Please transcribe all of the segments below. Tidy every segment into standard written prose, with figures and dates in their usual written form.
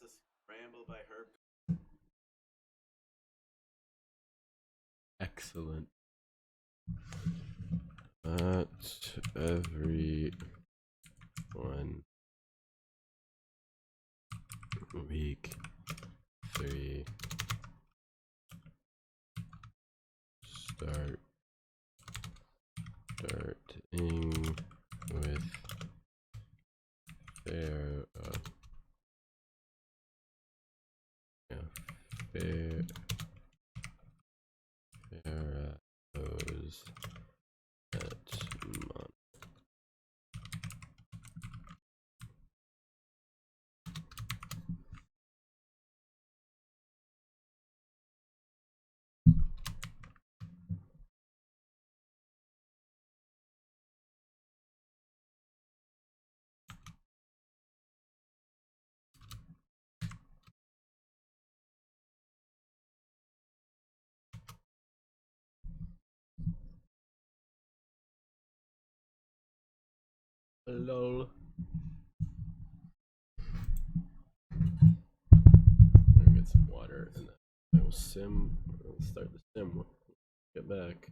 That's a scramble by Herb. Excellent. Not every week 3 starting with Pharaohs at Monarchs. Lol. I'm gonna get some water and then I will sim. I'll start the sim. Get back.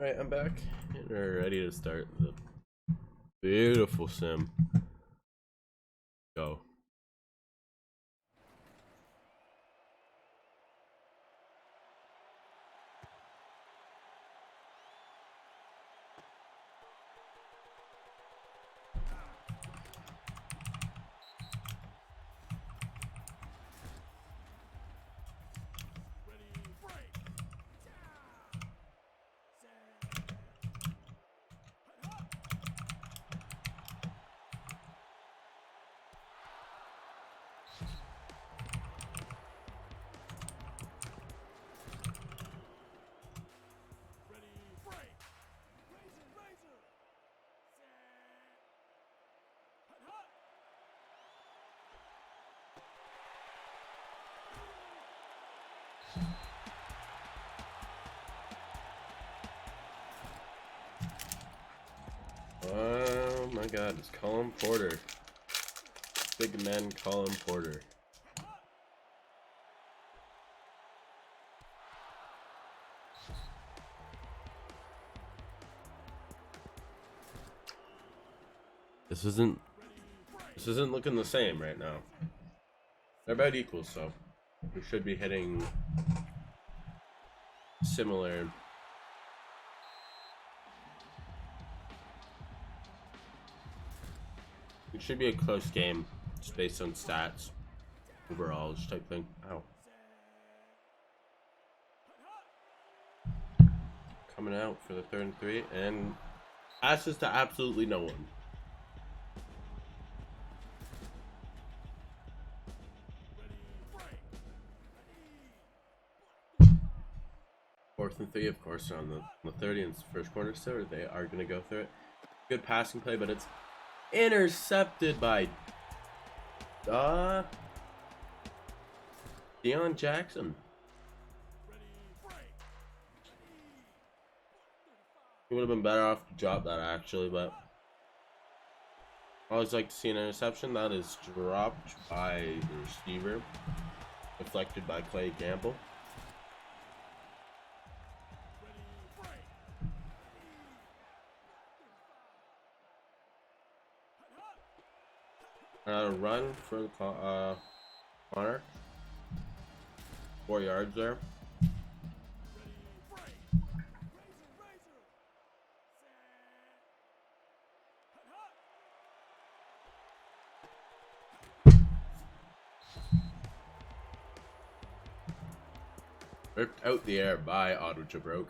Alright, I'm back and we're ready to start the beautiful sim. Go. Oh my god, it's Colin Porter. Big man Colin Porter. This isn't looking the same right now. They're about equal, so we should be hitting similar. It should be a close game, just based on stats, overall, just type thing. Ow. Coming out for the 3rd and 3, and passes to absolutely no one. Fourth and 3, of course, on the 30 and first quarter, so they are going to go through it. Good passing play, but it's intercepted by Deion Jackson. He would have been better off to drop that, actually, but I always like to see an interception that is dropped by the receiver, deflected by Clay Campbell. Run for the Monarchs. 4 yards there. Ripped out the air by Otto Jabroke.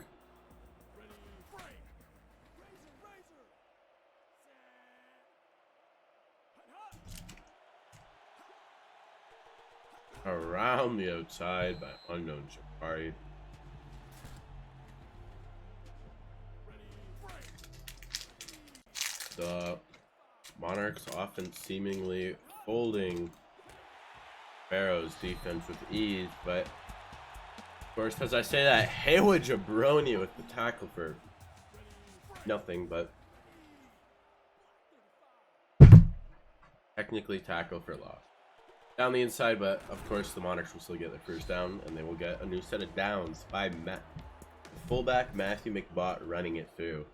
Around the outside by unknown Jabari. The Monarchs offense seemingly folding Pharaohs defense with ease, but of course, as I say that, Haywood Jabroni with the tackle for nothing, but technically tackle for loss. Down the inside, but of course the Monarchs will still get their first down, and they will get a new set of downs by fullback Matthew McBot running it through.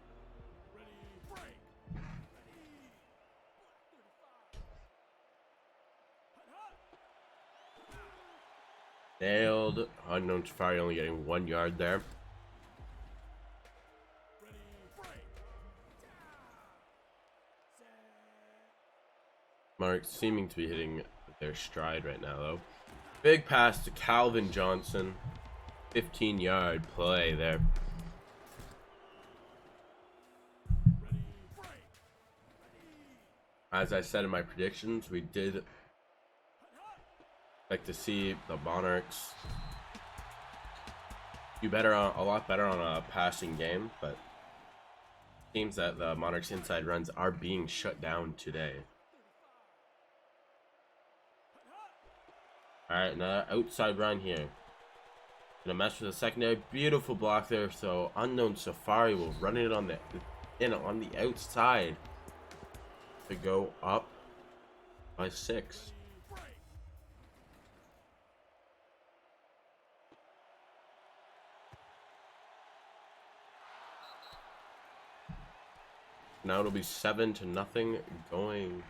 Nailed. Unknown Safari only getting 1 yard there. Monarchs seeming to be hitting their stride right now, though. Big pass to Calvin Johnson. 15-yard play there. As I said in my predictions, we did like to see the Monarchs do a lot better on a passing game, but it seems that the Monarchs' inside runs are being shut down today. Alright, another outside run here. Gonna mess with the secondary. Beautiful block there, so unknown Safari will run it on the outside to go up by 6. Now it'll be 7-0 going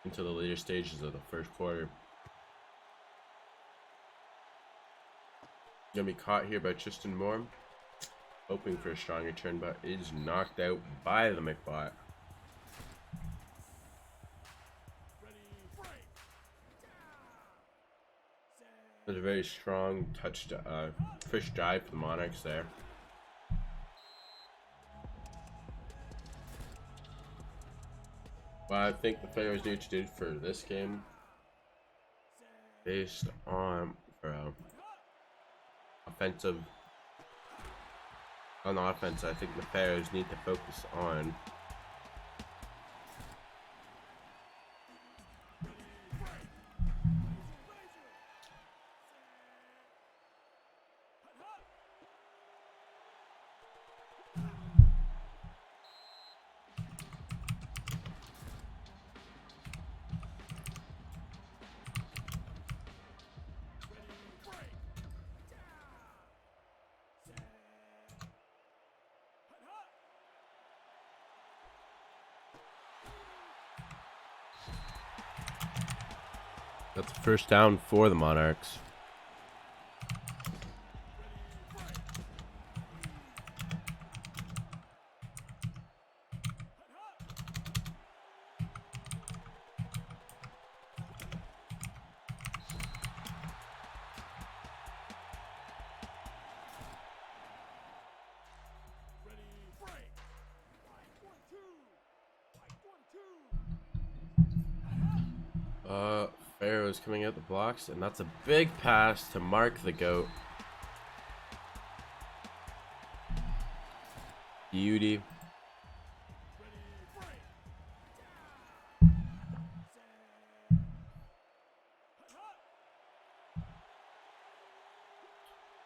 into the later stages of the first quarter. Gonna be caught here by Tristan Moore, hoping for a strong return, but is knocked out by the McBot. There's a very strong first drive for the Monarchs there. What I think the Pharaohs need to do for this game, based on on offense, I think the Pharaohs need to focus on That's a first down for the Monarchs. Pharaohs coming out the blocks, and that's a big pass to Mark the Goat. Beauty.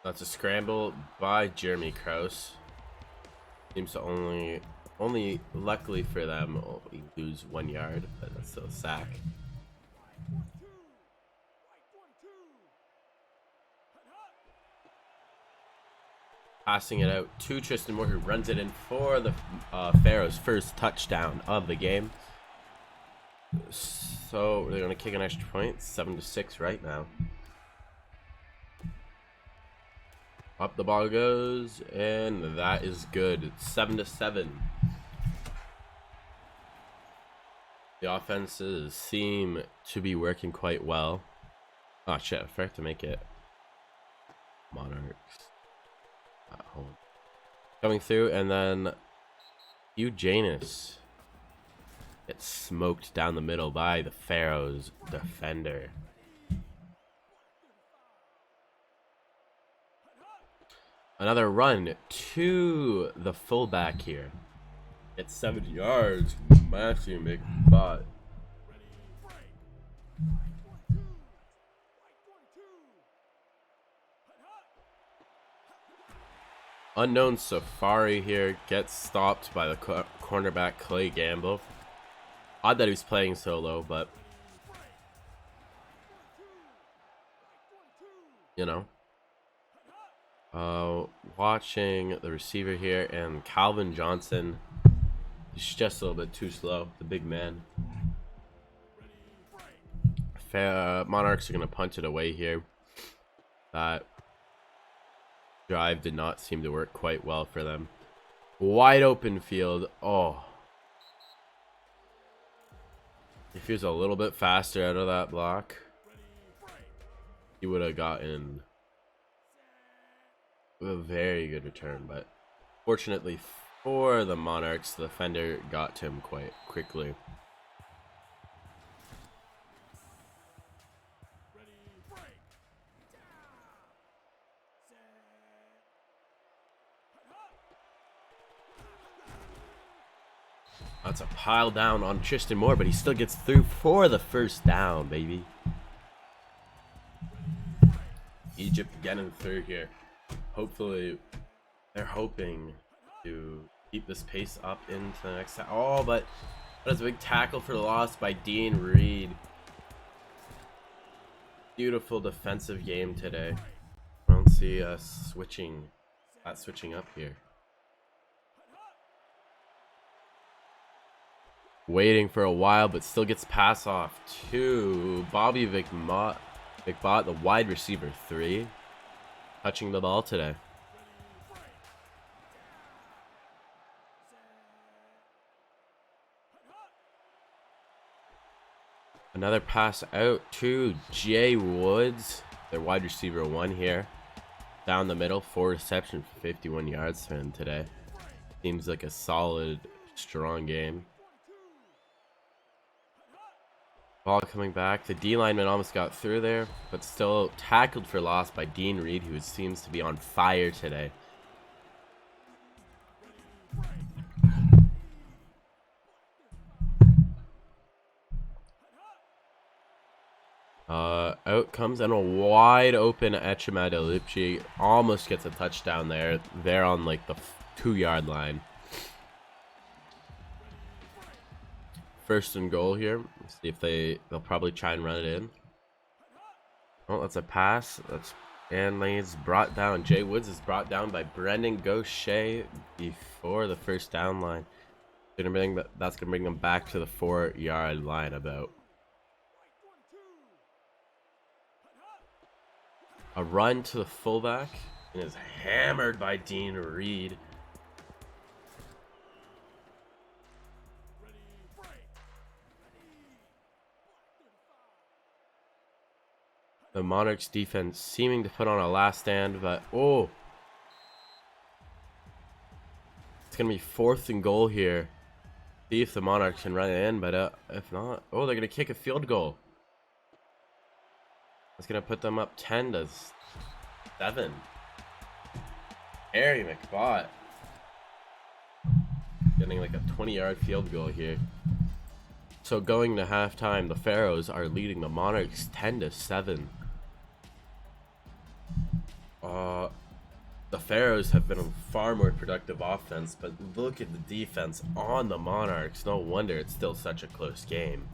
That's a scramble by Jeremy Krause. Seems to only luckily for them, lose 1 yard, but that's still a sack. Passing it out to Tristan Moore, who runs it in for the Pharaohs' first touchdown of the game. So they're going to kick an extra point, 7-6 right now. Up the ball goes, and that is good. It's 7-7. The offenses seem to be working quite well. Oh shit, I forgot to make it Monarchs. Coming through, and then Eugenus gets smoked down the middle by the Pharaohs defender. Another run to the fullback here. It's 70 yards. Matthew McBot. Unknown Safari here gets stopped by the cornerback Clay Gamble. Odd that he was playing solo, but you know. Watching the receiver here, and Calvin Johnson. He's just a little bit too slow, the big man. Monarchs are going to punch it away here. That drive did not seem to work quite well for them. Wide open field. Oh. If he was a little bit faster out of that block, he would have gotten a very good return. But fortunately for the Monarchs, the defender got to him quite quickly. That's a pile down on Tristan Moore, but he still gets through for the first down, baby. Egypt getting through here. Hopefully, they're hoping to keep this pace up into the next time. Oh, but that's a big tackle for the loss by Dean Reed. Beautiful defensive game today. I don't see us switching up here. Waiting for a while, but still gets pass off to Bobby McBot, the wide receiver 3, touching the ball today. Another pass out to Jay Woods, their wide receiver 1 here. Down the middle, 4 receptions for 51 yards for him today. Seems like a solid, strong game. Ball coming back. The D lineman almost got through there, but still tackled for loss by Dean Reed, who seems to be on fire today. Out comes, and a wide open Echemad Elipchi almost gets a touchdown there. They're on like the 2-yard line. First and goal here. Let's see if they'll probably try and run it in. Oh, that's a pass. And he's brought down. Jay Woods is brought down by Brendan Gaucher before the first down line. That's gonna bring them back to the 4-yard line about. A run to the fullback and is hammered by Dean Reed. The Monarchs defense seeming to put on a last stand, but oh, it's gonna be 4th and goal here. See if the Monarchs can run it in, but if not, oh, they're gonna kick a field goal. It's gonna put them up 10-7. Harry McBot getting like a 20-yard field goal here. So going to halftime, the Pharaohs are leading the Monarchs 10-7. The Pharaohs have been a far more productive offense, but look at the defense on the Monarchs. No wonder it's still such a close game.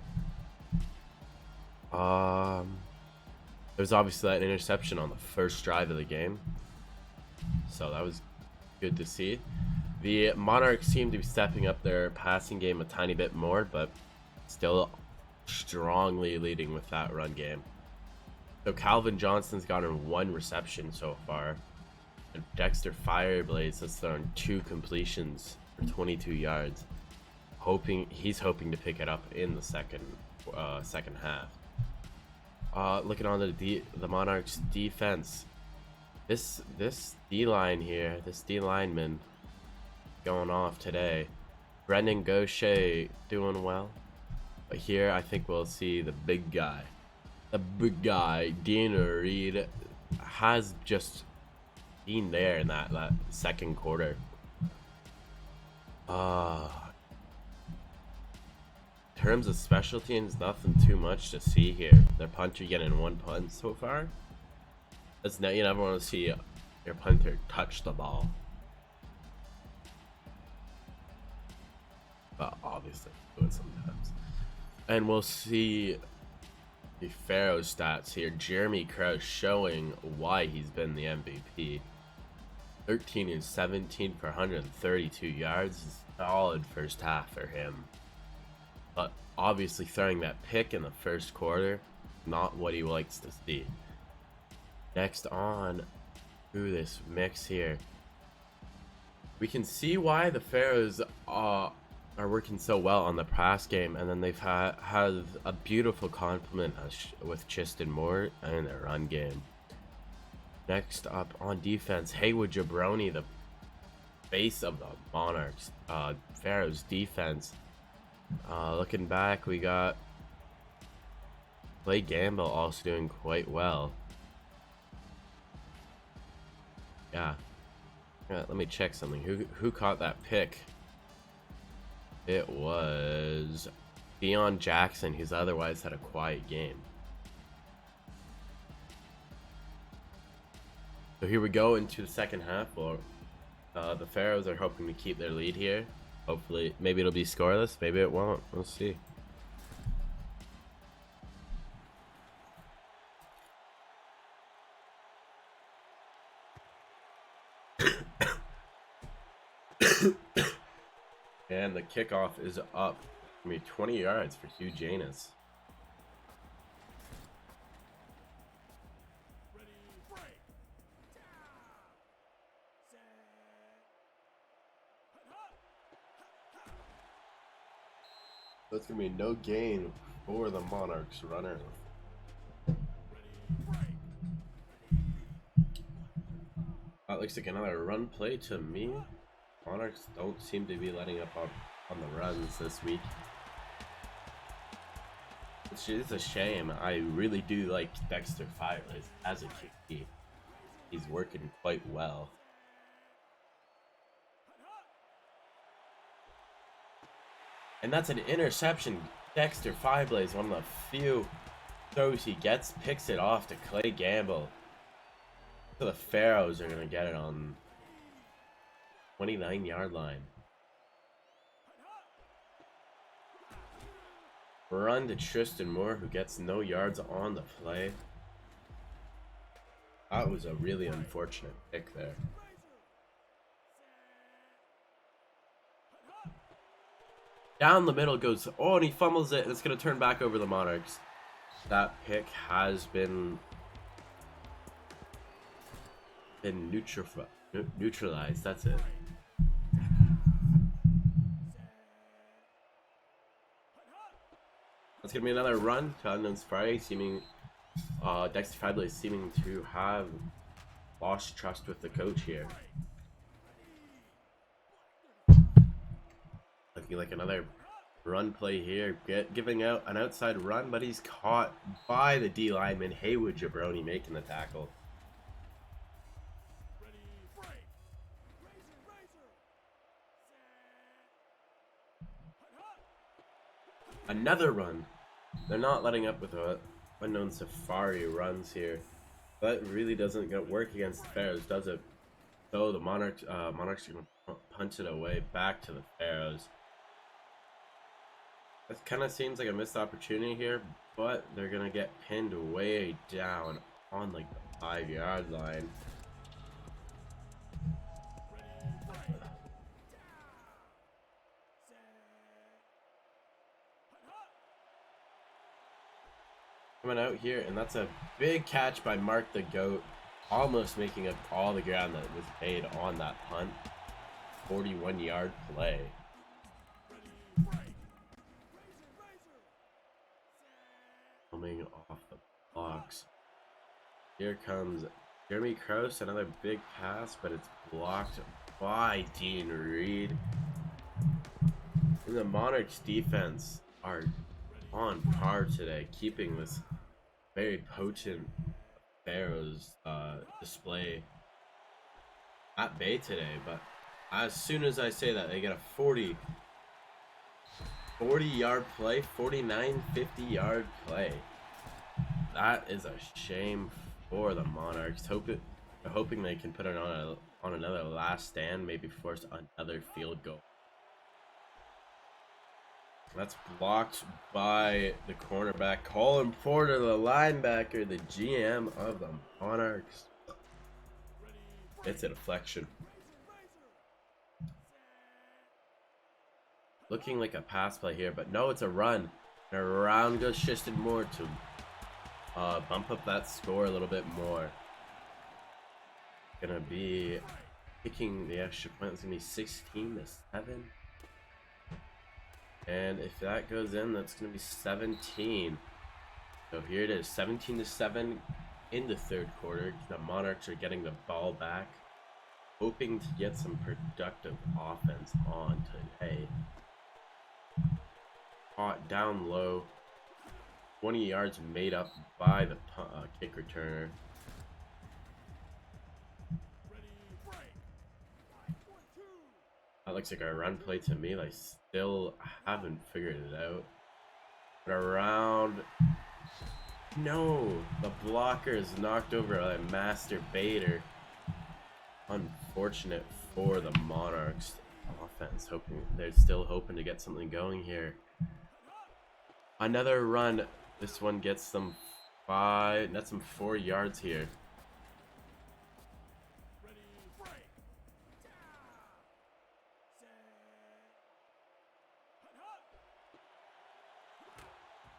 There's obviously that interception on the first drive of the game, so that was good to see. The Monarchs seem to be stepping up their passing game a tiny bit more, but still strongly leading with that run game. So Calvin Johnston's gotten 1 reception so far. And Dexter Fireblaze has thrown 2 completions for 22 yards. He's hoping to pick it up in the second half. Looking on the Monarchs defense. This D-line here, this D-lineman going off today. Brendan Gaucher doing well. But here I think we'll see the big guy. The big guy, Dean Reed, has just been there in that second quarter. In terms of special teams, nothing too much to see here. Their punter getting 1 punt so far. You never want to see your punter touch the ball. But obviously, do it sometimes. And we'll see the Pharaohs stats here. Jeremy Krause showing why he's been the MVP. 13 and 17 for 132 yards. Solid first half for him. But obviously throwing that pick in the first quarter, not what he likes to see. Next on to this mix here. We can see why the Pharaohs are working so well on the pass game, and then they've had a beautiful complement with Chiston Moore and their run game. Next up on defense, Haywood Jabroni, the face of the Monarchs. Pharaohs defense. Looking back, we got Clay Gamble also doing quite well. Yeah, let me check something. Who caught that pick? It was Deion Jackson, who's otherwise had a quiet game. So here we go into the second half. Well, the Pharaohs are hoping to keep their lead here. Hopefully, maybe it'll be scoreless, maybe it won't. We'll see. And the kickoff is up. I mean, 20 yards for Hugh Janus. That's going to be no gain for the Monarchs runner. That looks like another run play to me. Monarchs don't seem to be letting up on the runs this week. Which is a shame. I really do like Dexter Fireblaze as a QB. He's working quite well. And that's an interception. Dexter Fireblaze, one of the few throws he gets, picks it off to Clay Gamble. So the Pharaohs are going to get it on 29-yard line. Run to Tristan Moore, who gets no yards on the play. That was a really unfortunate pick there. Down the middle goes, oh, and he fumbles it, and it's going to turn back over the Monarchs. That pick has been been neutralized. That's it. That's gonna be another run to Unknown's Friday, seeming Dexter Fadley seeming to have lost trust with the coach here. Looking like another run play here, giving out an outside run, but he's caught by the D lineman Haywood Jabroni making the tackle. Another run. They're not letting up with a Unknown Safari runs here. That really doesn't work against the Pharaohs, does it? So the Monarchs are going to punch it away back to the Pharaohs. That kind of seems like a missed opportunity here, but they're going to get pinned way down on like the 5-yard line. Coming out here, and that's a big catch by Mark the Goat, almost making up all the ground that was made on that punt. 41-yard play. Coming off the blocks. Here comes Jeremy Krause, another big pass, but it's blocked by Dean Reed. And the Monarchs defense are on par today, keeping this very potent Pharaohs display at bay today. But as soon as I say that, they get a 40-yard play, 50-yard play. That is a shame for the Monarchs. They're hoping they can put it on another last stand, maybe force another field goal. That's blocked by the cornerback, Colin Porter, the linebacker, the GM of the Monarchs. It's a deflection. Looking like a pass play here, but no, it's a run. And around goes Shiston Moore to bump up that score a little bit more. Gonna be kicking the extra point. It's gonna be 16-7. And if that goes in, that's gonna be 17. So here it is, 17-7 in the third quarter. The Monarchs are getting the ball back, hoping to get some productive offense on today. Caught down low, 20 yards made up by the kick returner. That looks like a run play to me. I still haven't figured it out. But around... No! The blocker is knocked over by Master Bader. Unfortunate for the Monarchs offense. They're still hoping to get something going here. Another run. This one gets them 4 yards here.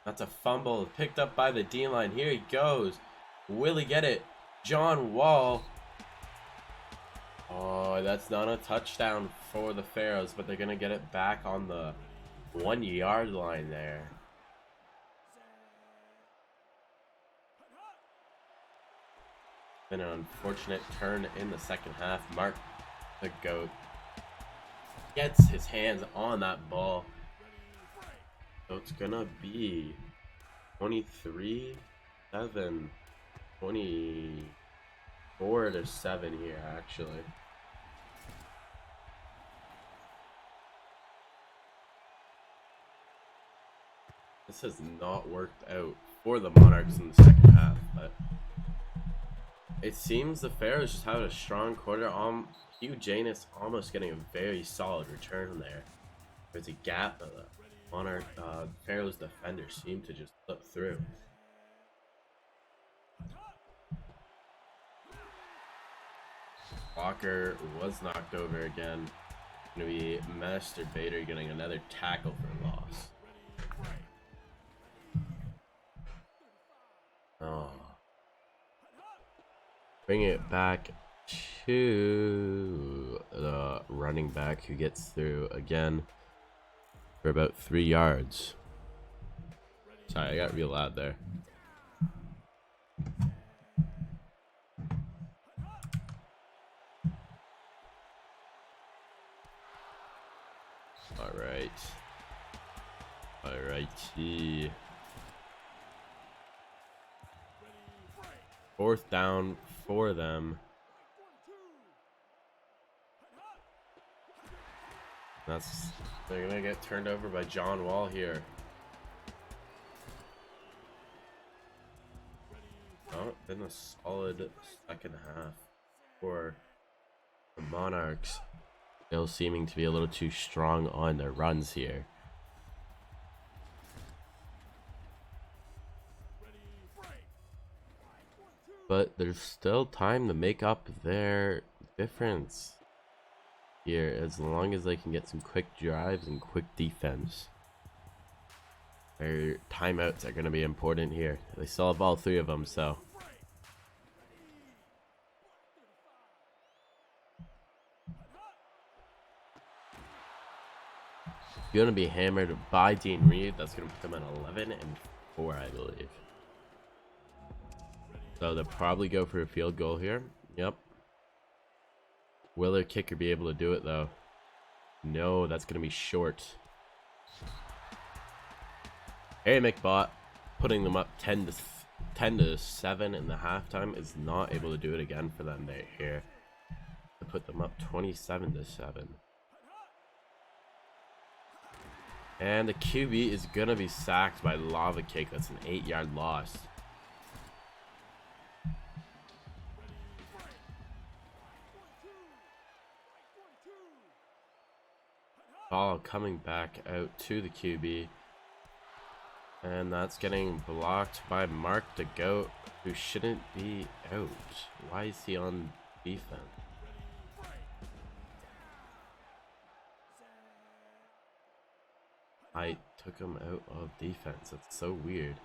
That's a fumble picked up by the D-line. Here he goes. Will he get it? John Wall. Oh, that's not a touchdown for the Pharaohs, but they're going to get it back on the 1-yard line there. Been an unfortunate turn in the second half. Mark the Goat gets his hands on that ball. So it's gonna be 23-7, 24-7 here actually. This has not worked out for the Monarchs in the second half, but it seems the Pharaohs just have a strong quarter. Hugh Janus almost getting a very solid return there. There's a gap, but the Pharaohs defenders seem to just slip through. Walker was knocked over again. Gonna be Master Bader getting another tackle for loss. Oh. Bring it back to the running back, who gets through again for about 3 yards. Sorry, I got real loud there. Alrighty. 4th down for them. They're gonna get turned over by John Wall here. Oh, been a solid second half for the Monarchs. Still seeming to be a little too strong on their runs here. But there's still time to make up their difference here, as long as they can get some quick drives and quick defense. Their timeouts are going to be important here. They still have all 3 of them, so. Going to be hammered by Dean Reed. That's going to put them at 11-4, I believe. So they'll probably go for a field goal here. Yep. Will their kicker be able to do it, though? No, that's going to be short. Harry McBot putting them up 10 to 7 in the halftime is not able to do it again for them here. To put them up 27 to 7. And the QB is going to be sacked by Lava Cake. That's an 8-yard loss. Ball coming back out to the QB. And that's getting blocked by Mark the Goat, who shouldn't be out. Why is he on defense? I took him out of defense. That's so weird.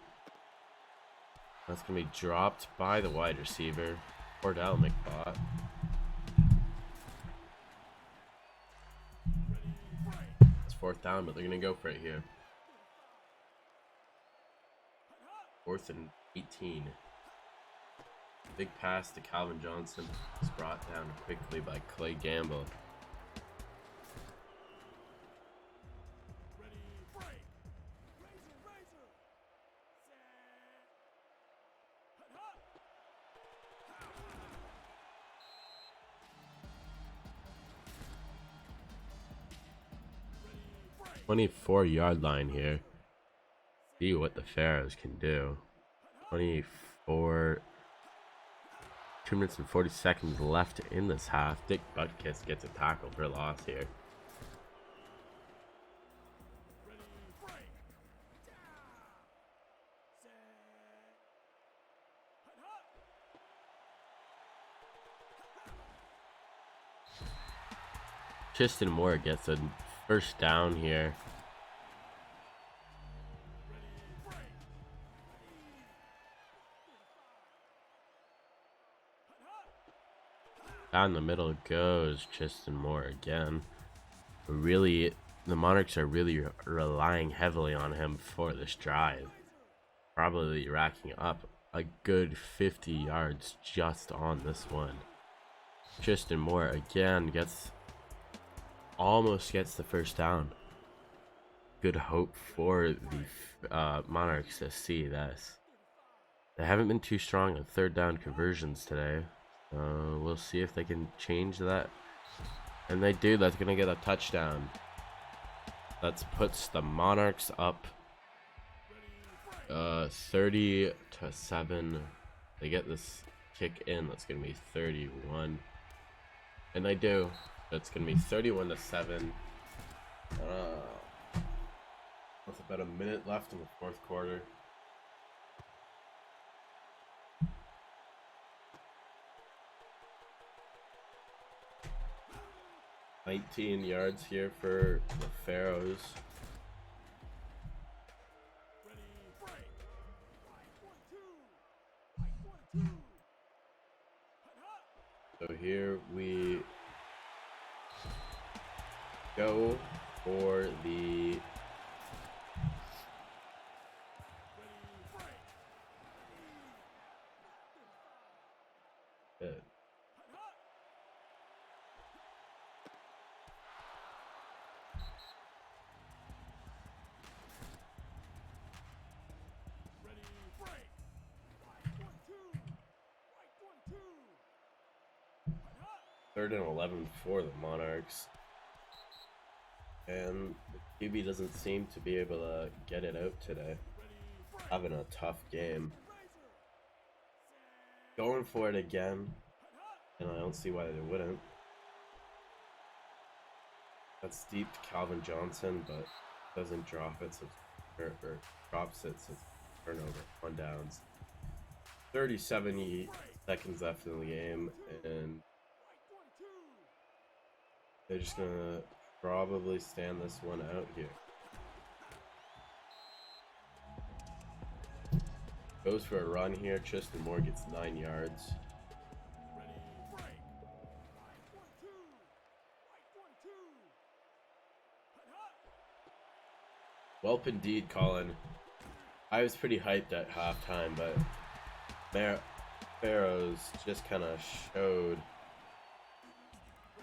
That's going to be dropped by the wide receiver, Cordell McBot. It's 4th down, but they're going to go for it here. 4th and 18. Big pass to Calvin Johnson is brought down quickly by Clay Gamble. .24-yard line here. See what the Pharaohs can do. 24. 2 minutes and 40 seconds left in this half. Dick Butkus gets a tackle for loss here. Tristan Moore gets a 1st down here. Down the middle goes Tristan Moore again. Really, the Monarchs are really relying heavily on him for this drive. Probably racking up a good 50 yards just on this one. Tristan Moore again almost gets the 1st down. Good hope for the Monarchs to see this. They haven't been too strong on 3rd down conversions today. We'll see if they can change that. And they do. That's going to get a touchdown. That puts the Monarchs up 30 to 7. They get this kick in. That's going to be 31. And they do. That's going to be 31 to 7. With about a minute left in the 4th quarter. 19 yards here for the Pharaohs. So here we go for the good. Third and 11 for the Monarchs. And the QB doesn't seem to be able to get it out today. Having a tough game. Going for it again. And I don't see why they wouldn't. That's deep to Calvin Johnson, but doesn't drop it, so or drops it, so it's turnover on downs. 37 seconds left in the game, and they're just gonna probably stand this one out here. Goes for a run here. Tristan Moore gets 9 yards. Welp indeed, Colin. I was pretty hyped at halftime, but Pharaohs just kind of showed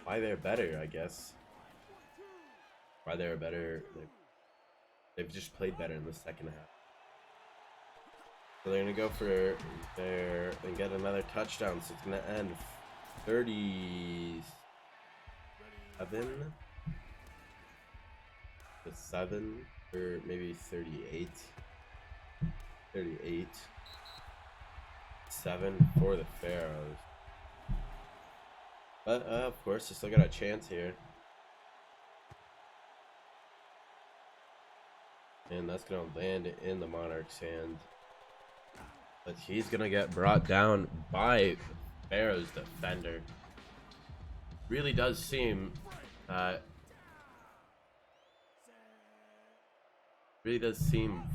why they're better, I guess. Why they're better. They've just played better in the second half. So they're going to go for their and get another touchdown. So it's going to end 37 to 7, or maybe 38. 7 for the Pharaohs. But of course, they still got a chance here. And that's going to land in the Monarchs' hand. But he's going to get brought down by Pharaohs defender. Really does seem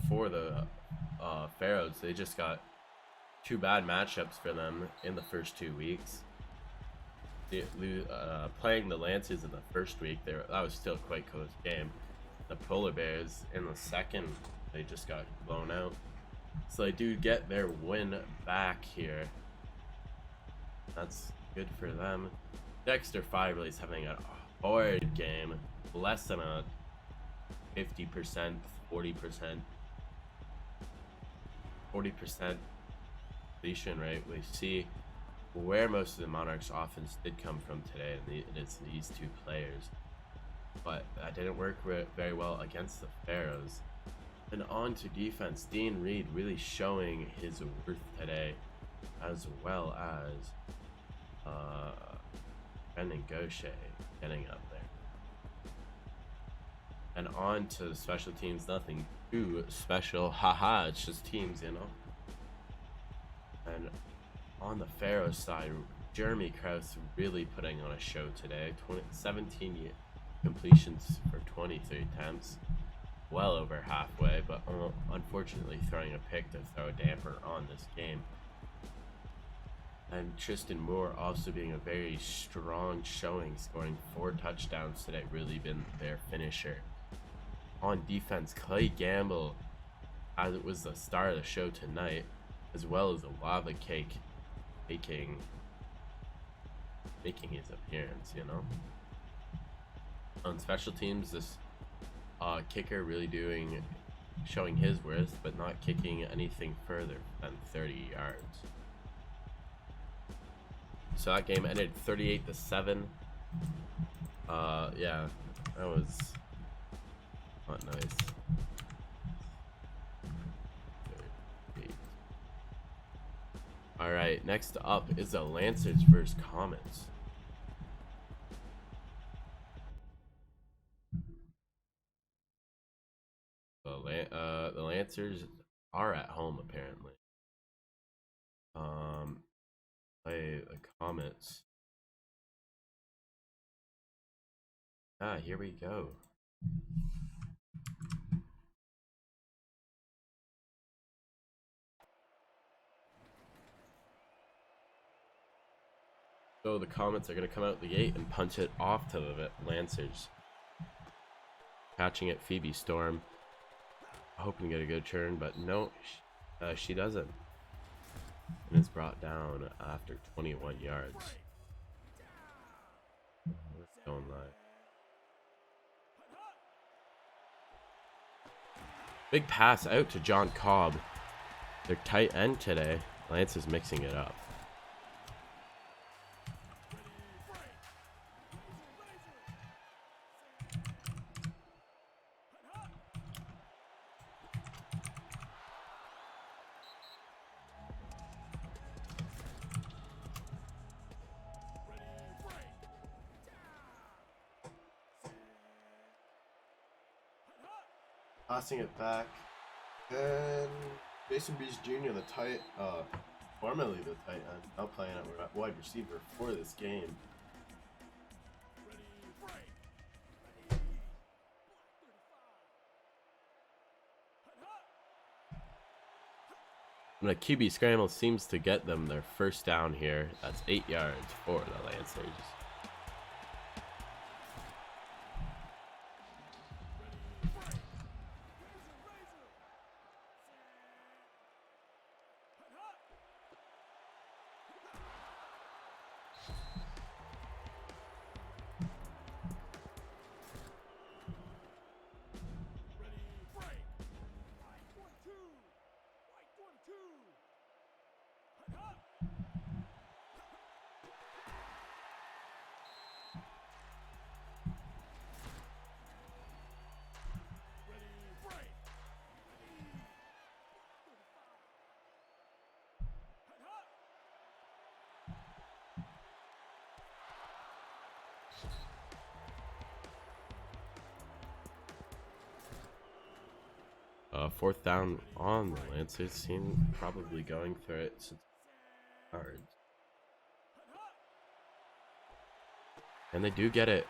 for the Pharaohs, they just got 2 bad matchups for them in the first 2 weeks. Playing the Lancers in the first week, that was still quite close game. The Polar Bears in the second, they just got blown out. So they do get their win back here. That's good for them. Dexter Fiverly is having a horrid game. Less than a 50%, 40% completion rate. We see where most of the Monarchs offense did come from today, and it is these 2 players. But that didn't work very well against the Pharaohs. And on to defense. Dean Reed really showing his worth today, as well as Brendan Gaucher getting up there. And on to the special teams. Nothing too special. Haha, it's just teams, you know. And on the Pharaohs side, Jeremy Krause really putting on a show today. 17 completions for 23 attempts. Well over halfway, but unfortunately throwing a pick to throw a damper on this game. And Tristan Moore also being a very strong showing, scoring 4 touchdowns today, really been their finisher. On defense, Clay Gamble, as it was the star of the show tonight, as well as a lava cake making his appearance, you know. On special teams, this kicker really showing his worth, but not kicking anything further than 30 yards. So that game ended 38-7. Yeah, that was not nice. 38. All right, next up is the Lancers versus Comets. The Lancers are at home apparently. Play the Comets. Here we go. So the Comets are going to come out the gate and punch it off to the Lancers. Catching it, Phoebe Storm. Hoping to get a good turn, but no, she doesn't. And is brought down after 21 yards. Going live. Big pass out to John Cobb. Their tight end today. Lance is mixing it up. Passing it back. And Jason Beach Jr., formerly the tight end, now playing at wide receiver for this game. And a QB scramble seems to get them their first down here. That's 8 yards for the Lancers. Fourth down on the Lancers. Seem probably going for it since cards. And they do get it,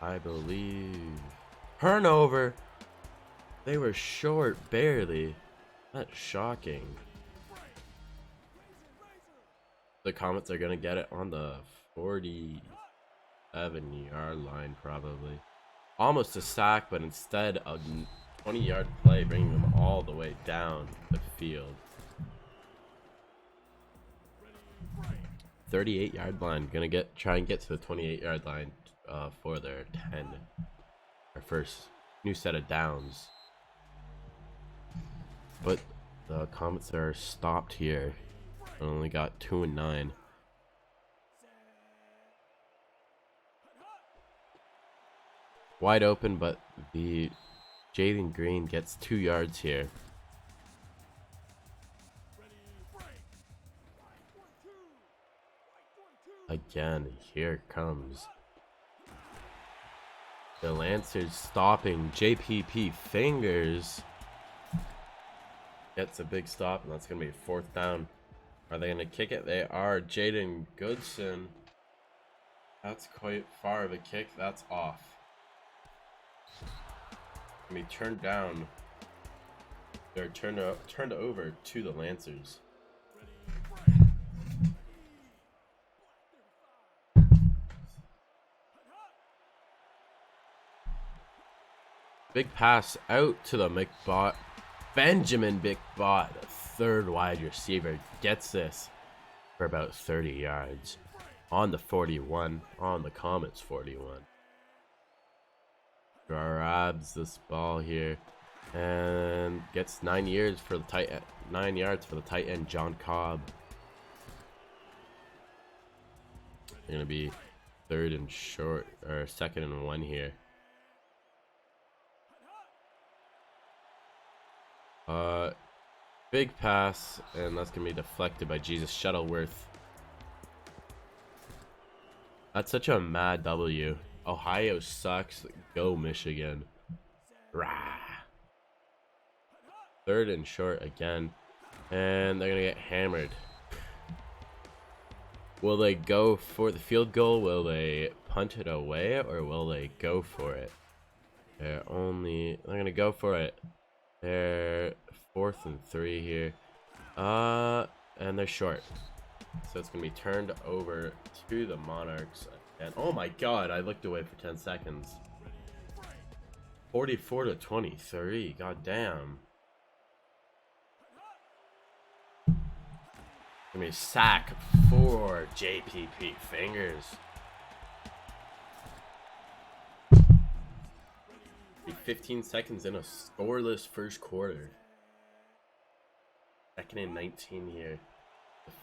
I believe. Turnover. They were short, barely. That's shocking. The Comets are gonna get it on the 47-yard line, probably. Almost a sack, but instead a 20-yard play, bringing them all the way down the field. 38-yard line, gonna try and get to the 28-yard line for their 10. Our first new set of downs. But the Comets are stopped here. Only got 2 and 9. Wide open, but the Jalen Green gets 2 yards here. Again, here it comes. The Lancers stopping. JPP Fingers gets a big stop, and that's going to be 4th down. Are they going to kick it? They are. Jaden Goodson. That's quite far of a kick. That's off. Be turned down. They're turned over to the Lancers. Big pass out to the McBot. Benjamin McBot, the 3rd wide receiver, gets this for about 30 yards on the 41, on the Comets 41. Grabs this ball here and gets 9 yards for the tight end John Cobb. They're gonna be 3rd and short, or 2nd and 1 here. Big pass, and that's gonna be deflected by Jesus Shuttleworth. That's such a mad W. Ohio sucks. Go Michigan. Rah. 3rd and short again. And they're going to get hammered. Will they go for the field goal? Will they punt it away? Or will they go for it? They're going to go for it. They're 4th and 3 here. And they're short. So it's going to be turned over to the Monarchs. And oh my god, I looked away for 10 seconds. 44 to 23. God damn. Give me a sack for JPP Fingers. 15 seconds in a scoreless first quarter. Second and 19 here.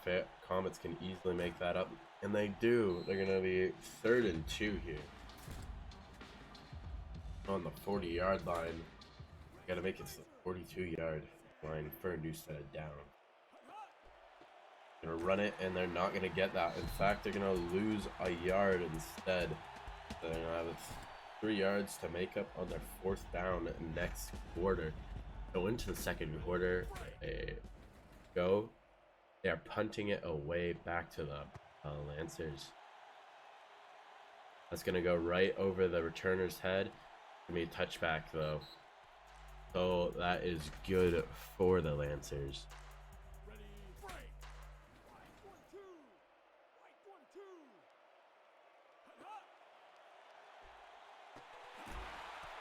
The Comets can easily make that up, and they do. They're gonna be 3rd and 2 here on the 40-yard line. Gotta make it to the 42-yard line for a new set of down. Gonna run it, and they're not gonna get that. In fact, they're gonna lose a yard instead. So they're gonna have 3 yards to make up on their 4th down next quarter. Go into the second quarter. They are punting it away back to the Lancers. That's gonna go right over the returner's head. Gonna be a touchback though, so that is good for the Lancers.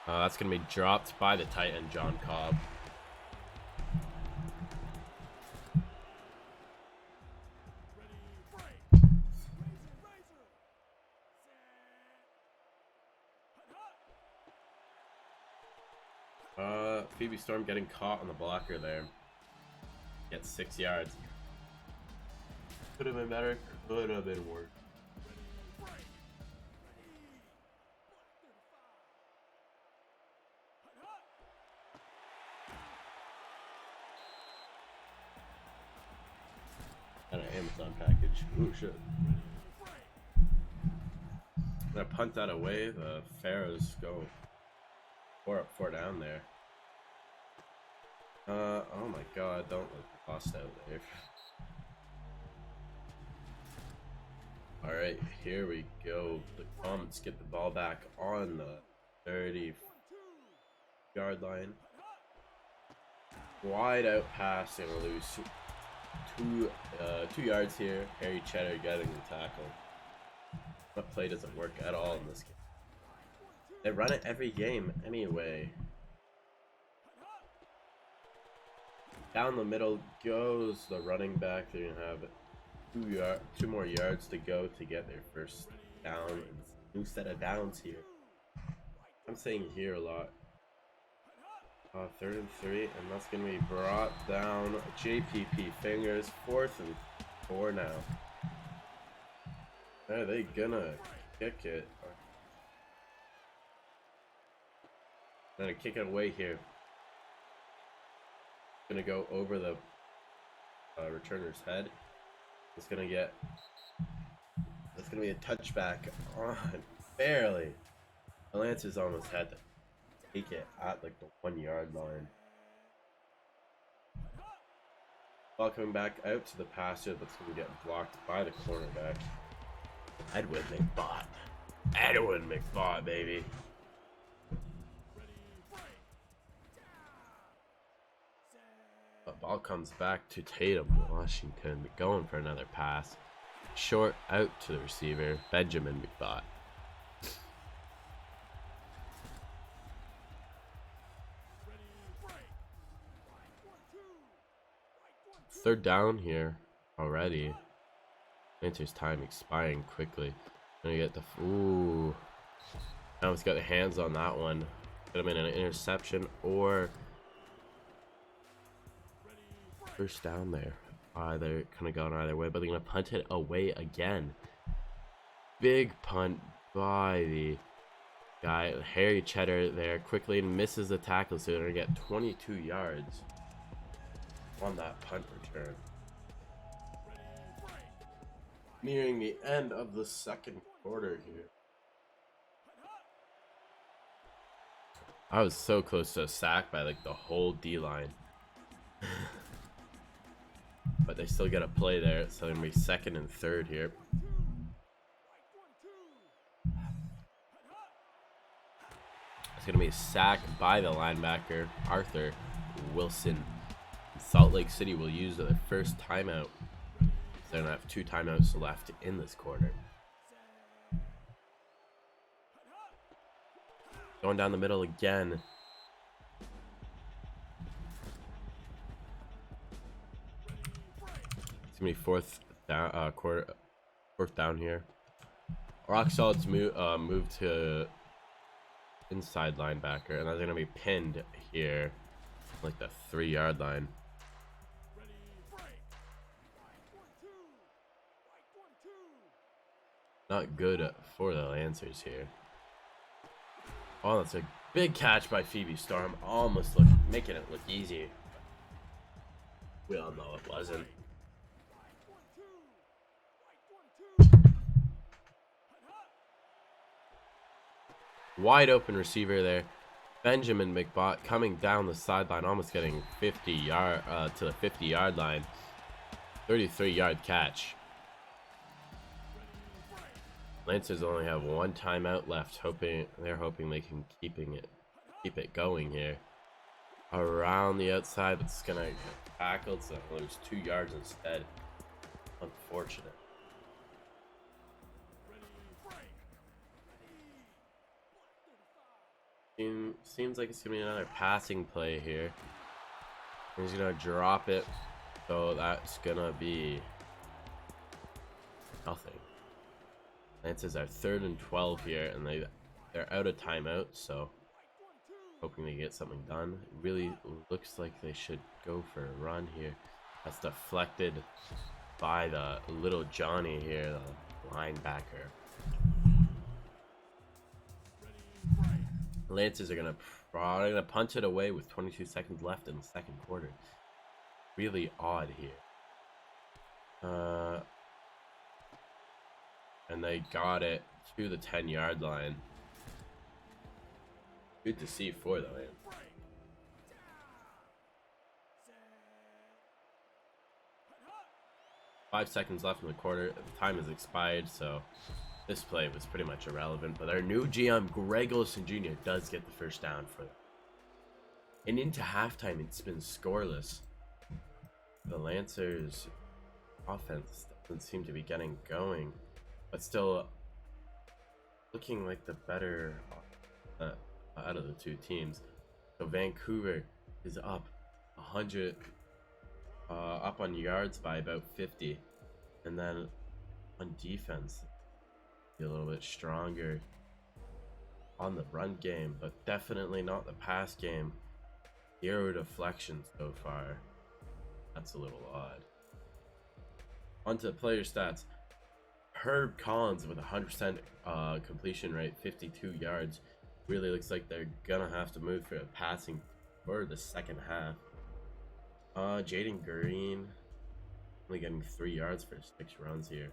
That's gonna be dropped by the Titan, John Cobb. Phoebe Storm getting caught on the blocker there. Gets 6 yards. Could have been better, could have been worse. Got an Amazon package. Ooh, shit. I'm gonna punt that away. The Pharaohs go 4 up, 4 down there. Oh my god, don't let the lost out there. Alright, here we go. The Comets get the ball back on the 30-yard line. Wide out pass and lose 2 yards here. Harry Cheddar getting the tackle. That play doesn't work at all in this game. They run it every game anyway. Down the middle goes the running back. They're gonna have 2 more yards to go to get their first down. And new set of downs here. I'm saying here a lot. 3rd and 3, and that's gonna be brought down. JPP Fingers, 4th and 4 now. Are they gonna kick it? Gonna kick it away here. Gonna go over the returner's head. It's gonna be a touchback on barely. The Lancers almost had to take it at like the 1-yard line. Ball coming back out to the passer, that's gonna get blocked by the cornerback. Edwin McBot. Edwin McBot, baby. The ball comes back to Tatum, Washington, going for another pass. Short out to the receiver, Benjamin McBot. Third down here already. Enters time expiring quickly. Gonna get the ooh. Now he's got the hands on that one. Could have been an interception or first down there. Either kind of gone either way, but they're gonna punt it away again. Big punt by the guy Harry Cheddar there quickly and misses the tackle, so they're gonna get 22 yards on that punt return. Nearing the end of the second quarter here. I was so close to a sack by like the whole D-line. But they still got to play there, so they're going to be 2nd and 3rd here. It's going to be a sack by the linebacker, Arthur Wilson. Salt Lake City will use their first timeout. They're gonna have 2 timeouts left in this quarter. Going down the middle again. It's gonna be fourth down here. Rock Solid's move to inside linebacker, and they're gonna be pinned here, like the 3-yard line. Not good for the Lancers here. Oh, that's a big catch by Phoebe Storm. Almost making it look easy. We all know it wasn't. Wide open receiver there. Benjamin McBot coming down the sideline, almost getting 50-yard to the 50-yard line. 33-yard catch. Lancers only have 1 timeout left. They're hoping they can keep it going here. Around the outside, it's gonna get tackled, so there's 2 yards instead. Unfortunate. Seems like it's gonna be another passing play here. He's gonna drop it, so that's gonna be nothing. Lancers are 3rd and 12 here, and they're out of timeout, so hoping they get something done. It really looks like they should go for a run here. That's deflected by the little Johnny here, the linebacker. Lancers are gonna punt it away with 22 seconds left in the second quarter. Really odd here. And they got it to the 10-yard line. Good to see for the Lancers. 5 seconds left in the quarter. The time has expired, so this play was pretty much irrelevant. But our new GM, Greg Olson Jr., does get the first down for them. And into halftime, it's been scoreless. The Lancers' offense doesn't seem to be getting going, but still looking like the better out of the 2 teams. So Vancouver is up 100, up on yards by about 50, and then on defense, be a little bit stronger on the run game, but definitely not the pass game. 0 deflections so far. That's a little odd. Onto the player stats. Herb Collins with 100% completion rate, 52 yards. Really looks like they're gonna have to move for a passing for the second half. Jaden Green only getting 3 yards for 6 runs here.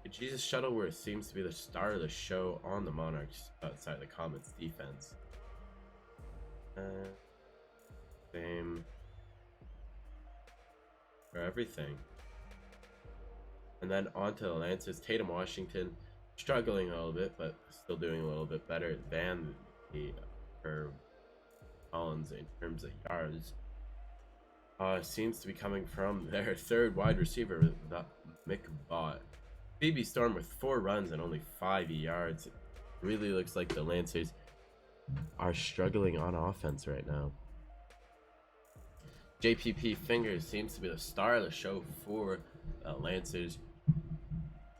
Jesus Shuttleworth seems to be the star of the show on the Monarchs outside the Comets defense. Same for everything. And then on to the Lancers. Tatum Washington struggling a little bit, but still doing a little bit better than the Collins in terms of yards. Seems to be coming from their 3rd wide receiver, McBot. Phoebe Storm with 4 runs and only 5 yards. It really looks like the Lancers are struggling on offense right now. JPP Fingers seems to be the star of the show for Lancers.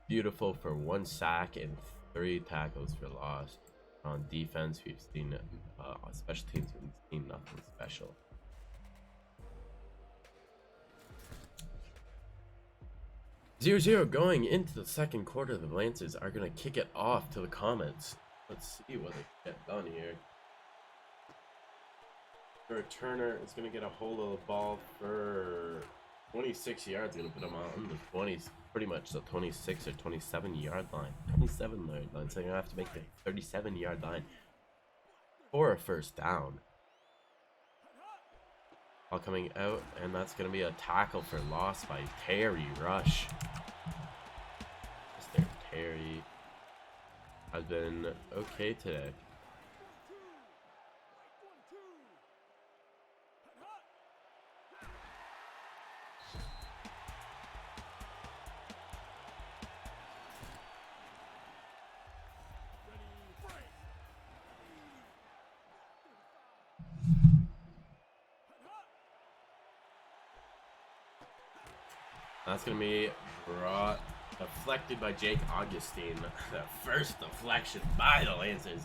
Beautiful for 1 sack and 3 tackles for loss. On defense, we've seen on special teams, we've seen nothing special. Zero going into the second quarter. The Lancers are going to kick it off to the Comets. Let's see what they get done here. Turner is going to get a hold of the ball for 26 yards. Going to put him on the 20s, pretty much the 26 or 27 yard line. 27 yard line. So you're going to have to make the 37-yard line for a first down. Ball coming out, and that's going to be a tackle for loss by Terry Rush. Mr. Terry has been okay today. That's going to be deflected by Jake Augustine. The first deflection by the Lancers.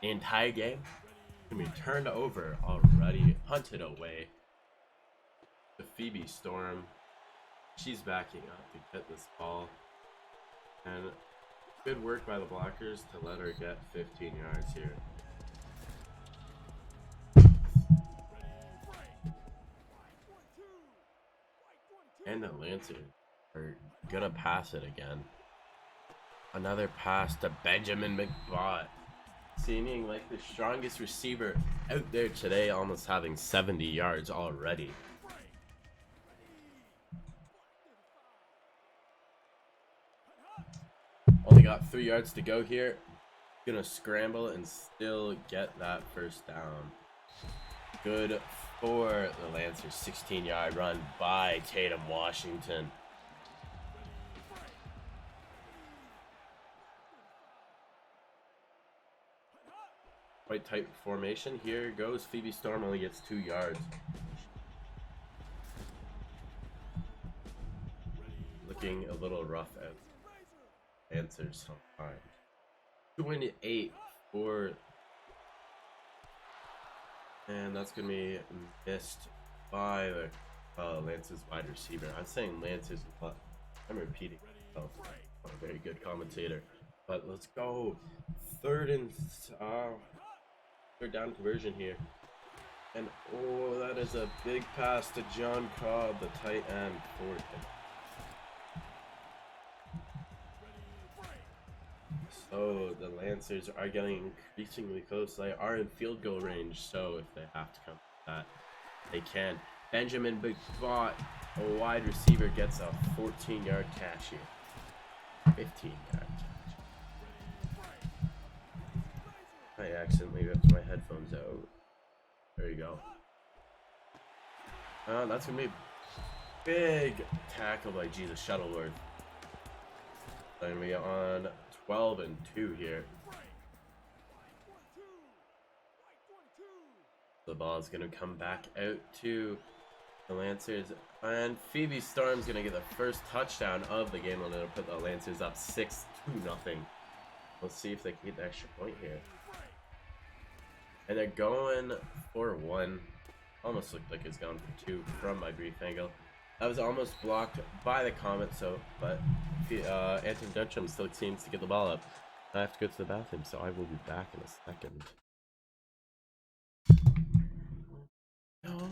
The entire game going to be turned over already. Hunted away. The Phoebe Storm. She's backing up to get this ball. And good work by the blockers to let her get 15 yards here. And the Lancers are gonna pass it again. Another pass to Benjamin McBot. Seeming like the strongest receiver out there today, almost having 70 yards already. Only got 3 yards to go here. Gonna scramble and still get that first down. Good for the Lancers. 16-yard run by Tatum Washington. Quite tight formation. Here goes Phoebe Storm, only gets 2 yards. Looking a little rough out. Lancers sometimes. 28 for, and that's gonna be missed by the Lance's wide receiver. I'm saying Lance's, but I'm repeating myself. I'm a very good commentator. But let's go. Third down conversion here. And oh, that is a big pass to John Cobb, the tight end, for it. So the Lancers are getting increasingly close. They are in field goal range, so if they have to come to that, they can. Benjamin McBot, a wide receiver, gets a 14-yard catch here. 15-yard catch. I accidentally ripped my headphones out. There you go. That's going to be a big tackle by Jesus Shuttleworth. Then we are on 12-2 here. The ball is going to come back out to the Lancers. And Phoebe Storm's going to get the first touchdown of the game. And it'll put the Lancers up 6-0. Let's see if they can get the extra point here. And they're going for 1. Almost looked like it's going for 2 from my brief angle. That was almost blocked by the Comets, but Anton Duncham still seems to get the ball up. I have to go to the bathroom, so I will be back in a second. No.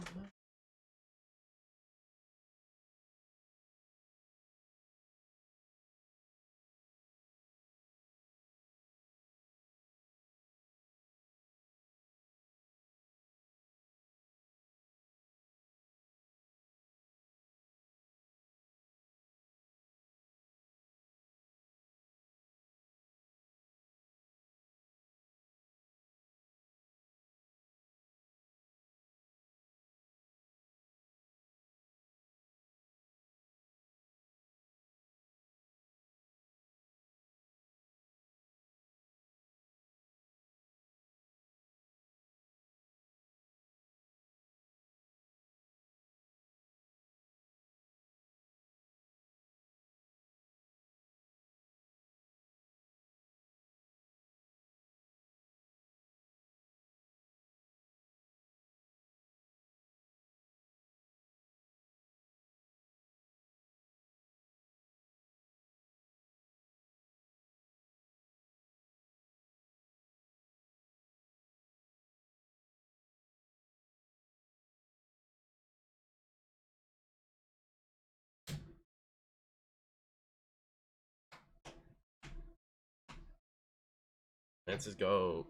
Lancers go.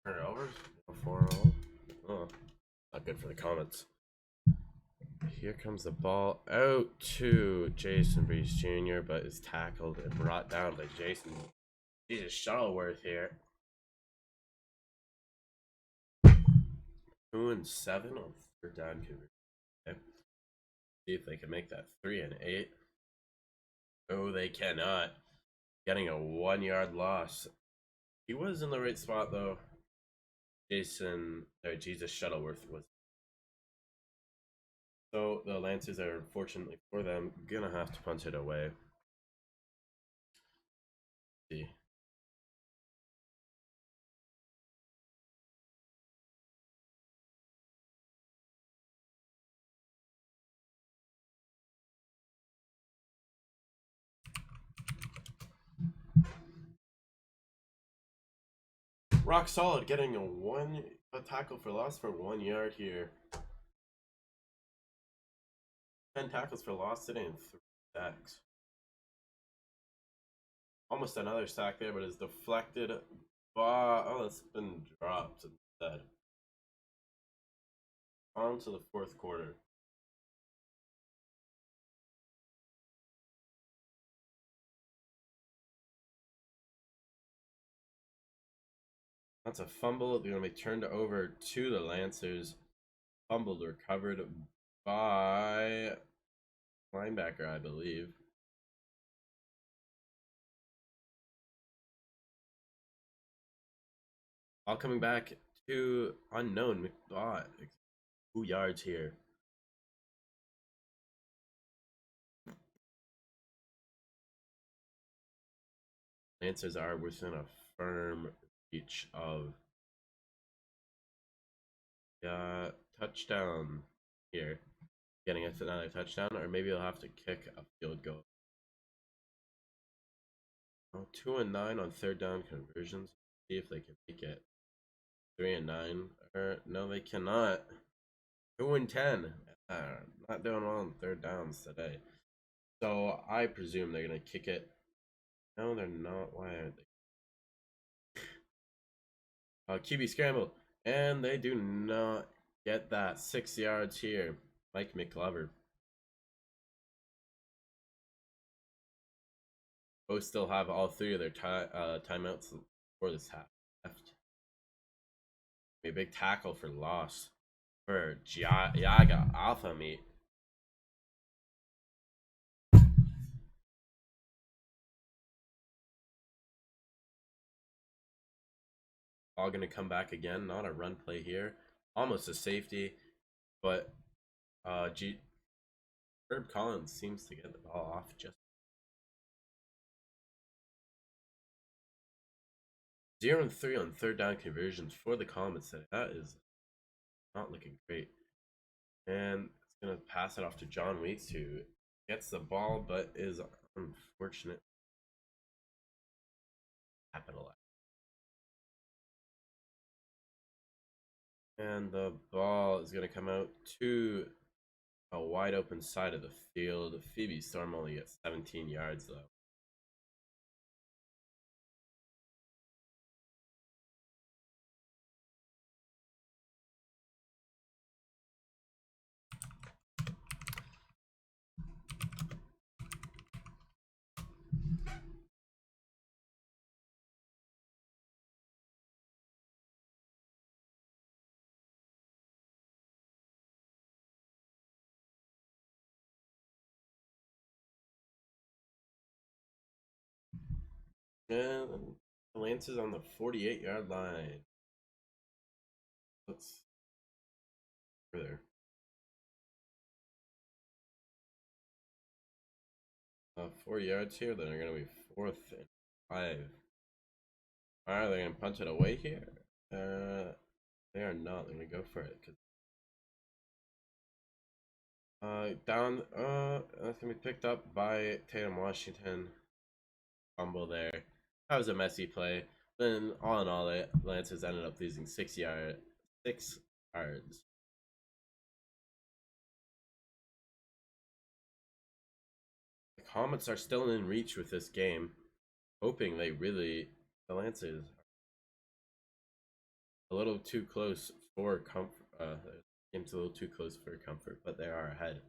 Turn it over. 4-0. Oh, not good for the Comets. Here comes the ball out to Jason Brees Jr., but is tackled and brought down by Jason. Jesus Shuttleworth here. 2-7 on 3rd down conversion. Okay. See if they can make that 3-8. Oh, they cannot. Getting a 1-yard loss. He was in the right spot though. Jesus Shuttleworth was. So the Lancers are, fortunately for them, gonna have to punch it away. Let's see. Rock solid, getting a tackle for loss for 1 yard here. 10 tackles for loss today and 3 sacks. Almost another sack there, but it's deflected. Oh, it's been dropped instead. On to the fourth quarter. That's a fumble. They're going to be turned over to the Lancers. Fumbled, recovered by linebacker, I believe. All coming back to unknown. 2 yards here. Lancers are within a firm reach of touchdown here. Getting us another touchdown, or maybe they'll have to kick a field goal. 2 and 9 on third down conversions. See if they can make it. 3 and 9. No, they cannot. 2 and 10. Not doing well on third downs today. So I presume they're gonna kick it. No, they're not. Why are they? QB scramble, and they do not get that. 6 yards here. Mike McLover. Both still have all 3 of their timeouts for this half left. A big tackle for loss for Yaga Alpha Meat. All going to come back again. Not a run play here. Almost a safety, but Herb Collins seems to get the ball off just 0 and 3 on third down conversions for the Comets. That is not looking great. And it's going to pass it off to John Weeks, who gets the ball but is unfortunate. Capitalize. And the ball is going to come out to a wide open side of the field. Phoebe Storm only gets 17 yards though. And the Lance is on the 48-yard line. Let's further. 4 yards here, then they're going to be 4th and 5. Are they going to punch it away here? They are not. They're going to go for it. Down. That's going to be picked up by Tatum Washington. Fumble there. That was a messy play. Then, all in all, the Lancers ended up losing 6 yards. The Comets are still in reach with this game, hoping the Lancers a little too close for comfort. Game's a little too close for comfort, but they are ahead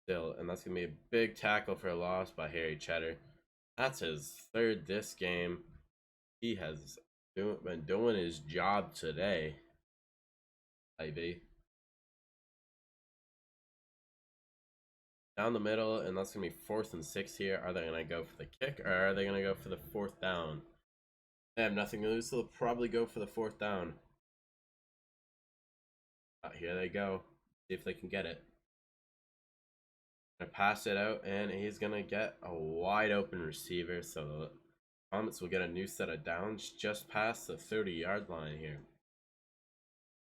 still, and that's gonna be a big tackle for a loss by Harry Cheddar. That's his 3rd this game. He has been doing his job today. Ivy down the middle, and that's gonna be 4th and 6 here. Are they gonna go for the kick, or are they gonna go for the 4th down? They have nothing to lose, so they'll probably go for the 4th down. Here they go. See if they can get it. Gonna pass it out, and he's gonna get a wide open receiver. So the Comets will get a new set of downs just past the 30-yard line here.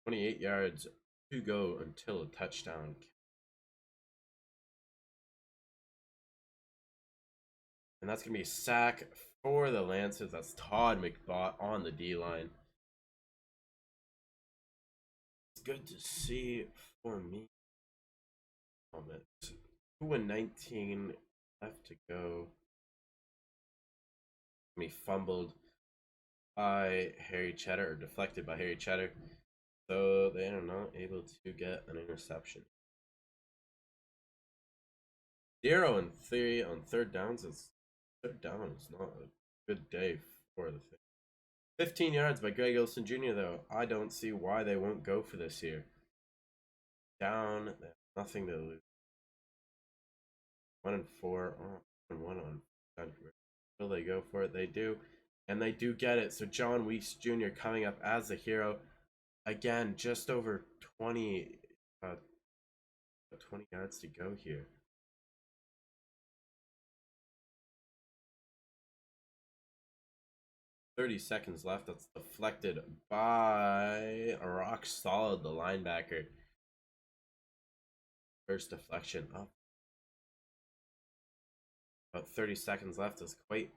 28 yards to go until a touchdown. And that's going to be a sack for the Lancers. That's Todd McBot on the D-line. It's good to see for me. 2:19 left to go. He fumbled by Harry Cheddar, or deflected by Harry Cheddar. So they are not able to get an interception. 0 and 3 on third downs. Third down is not a good day for the thing. 15 yards by Greg Olsen Jr. though. I don't see why they won't go for this here. Down, nothing to lose. 1 and 4. Oh, and 1 on. Will they go for it? They do. And they do get it. So John Weeks Jr. coming up as the hero. Again, just over 20 yards to go here. 30 seconds left. That's deflected by a rock solid, the linebacker. First deflection up. About 30 seconds left is quite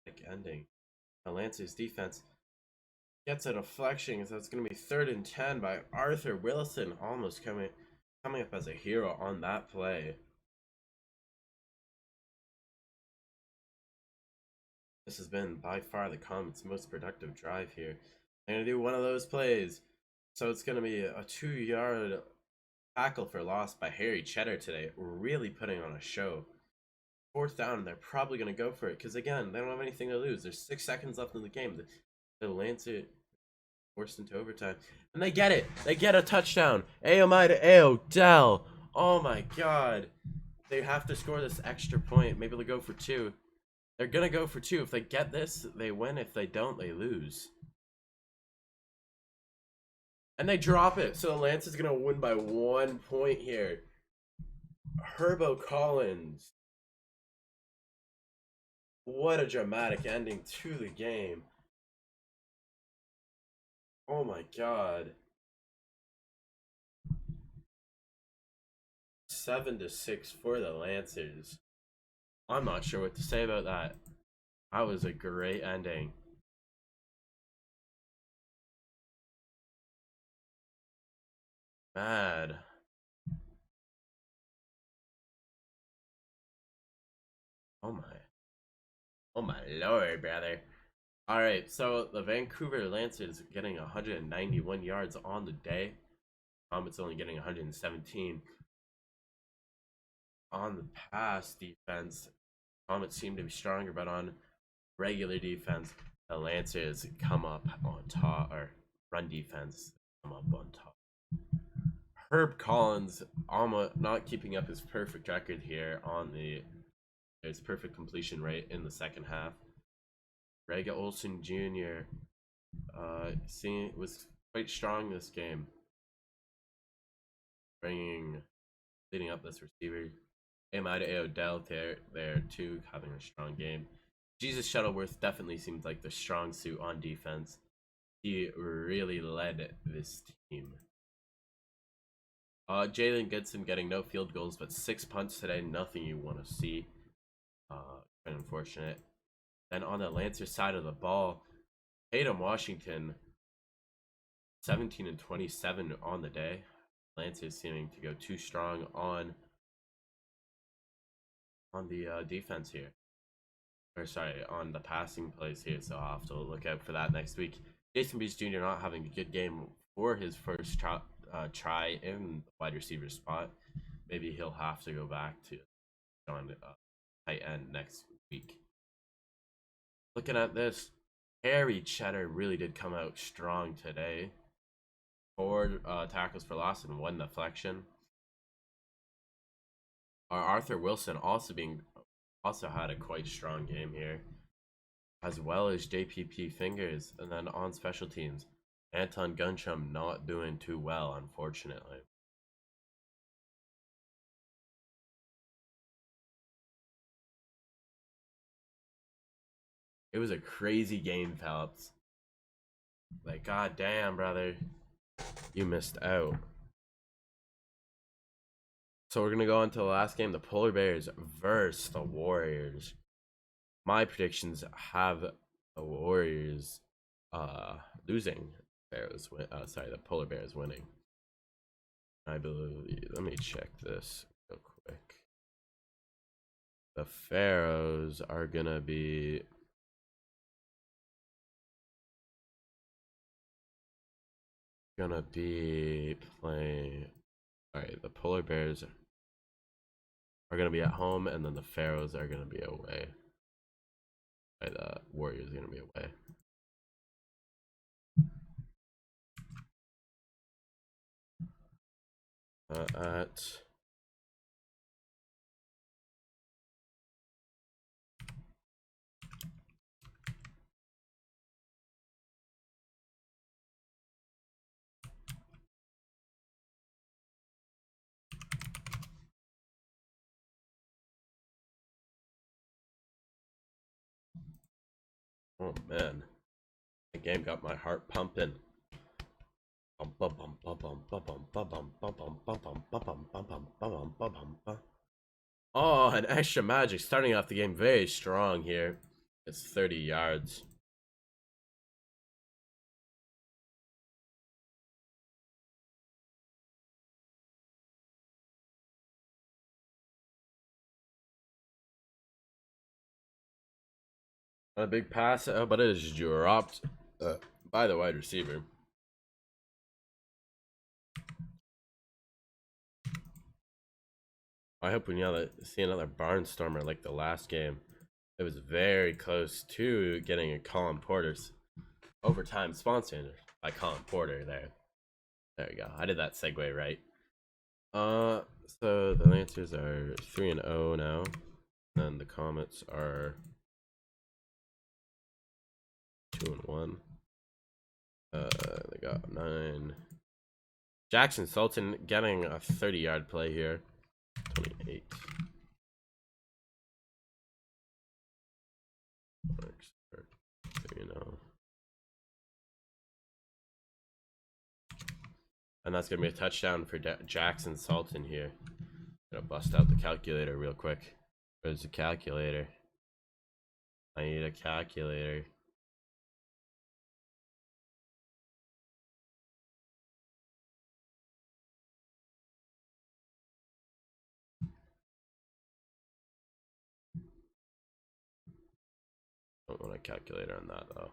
like ending. The Lancers defense gets a deflection, so it's going to be 3rd and 10 by Arthur Wilson, almost coming up as a hero on that play. This has been by far the Comets' most productive drive here. They're going to do one of those plays. So it's going to be a 2-yard tackle for loss by Harry Cheddar today. Really putting on a show. 4th down, they're probably going to go for it. Because again, they don't have anything to lose. There's 6 seconds left in the game. The Lancers forced into overtime. And they get it. They get a touchdown. AOMI to Aodell. Oh my god. They have to score this extra point. Maybe they'll go for 2. They're going to go for 2. If they get this, they win. If they don't, they lose. And they drop it. So the Lance is going to win by 1 point here. Herbo Collins. What a dramatic ending to the game. Oh my god. 7-6 for the Lancers. I'm not sure what to say about that. That was a great ending. Mad. Oh my lord, brother. Alright, so the Vancouver Lancers getting 191 yards on the day. Comets only getting 117. On the pass defense, Comets seem to be stronger, but on regular defense, the Lancers come up on top, or run defense come up on top. Herb Collins almost not keeping up his perfect record here on his perfect completion rate in the second half. Greg Olsen Jr. Was quite strong this game, leading up this receiver. Am-I to Aodell there too, having a strong game. Jesus Shuttleworth definitely seems like the strong suit on defense. He really led this team. Jalen Goodson getting no field goals, but 6 punts today. Nothing you want to see. Quite unfortunate. Then on the Lancer side of the ball, Tatum Washington, 17 and 27 on the day. Lancers seeming to go too strong on the defense here. Or sorry, on the passing plays here, so I'll have to look out for that next week. Jason Beach Jr. not having a good game for his first try in the wide receiver spot. Maybe he'll have to go back to on tight end next week. Looking at this, Harry Cheddar really did come out strong today. 4 tackles for loss and 1 deflection. Arthur Wilson also had a quite strong game here, as well as JPP Fingers. And then on special teams, Anton Guncham not doing too well, unfortunately. It was a crazy game, Phelps. Like, god damn, brother. You missed out. So we're going to go on to the last game, the Polar Bears versus the Warriors. My predictions have the Warriors losing. The Polar Bears winning. I believe. Let me check this real quick. The Pharaohs are gonna be playing. All right, the Polar Bears are gonna be at home, and then the Pharaohs are gonna be away. The Warriors are gonna be away. Oh man, the game got my heart pumping. Oh, an extra magic starting off the game very strong here. It's 30 yards. A big pass, but it is dropped by the wide receiver. I hope we see another barnstormer like the last game. It was very close to getting a Colin Porter's overtime sponsored by Colin Porter there. There we go. I did that segue right. So the Lancers are 3-0 now. And the Comets are 2-1. They got 9. Jackson Sultan getting a 30-yard play here. 28. Monarchs are 3-0. And that's gonna be a touchdown for Jackson Sultan here. Gonna bust out the calculator real quick. Where's the calculator? I need a calculator. Don't want a calculator on that though.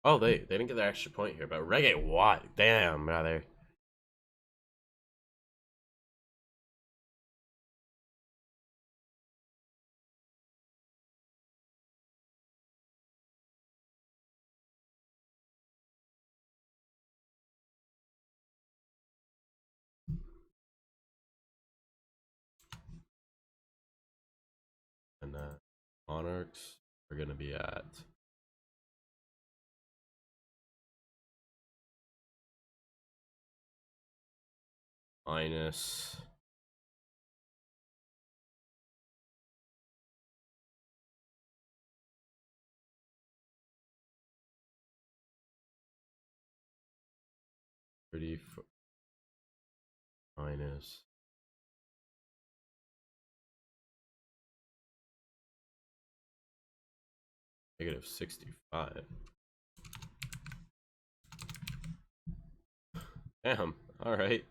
Oh, they didn't get the extra point here, but Reggae Watt, damn, rather. And Monarchs are gonna be at minus minus -65. Damn. All right.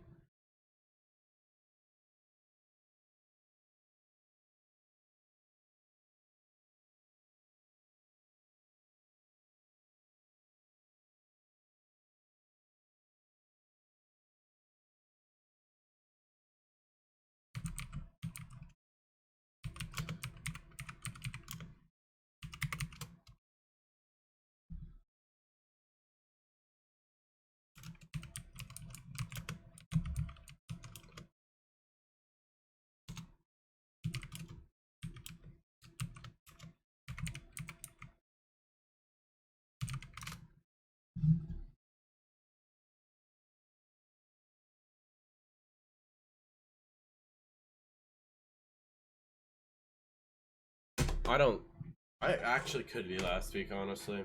I actually could be last week, honestly.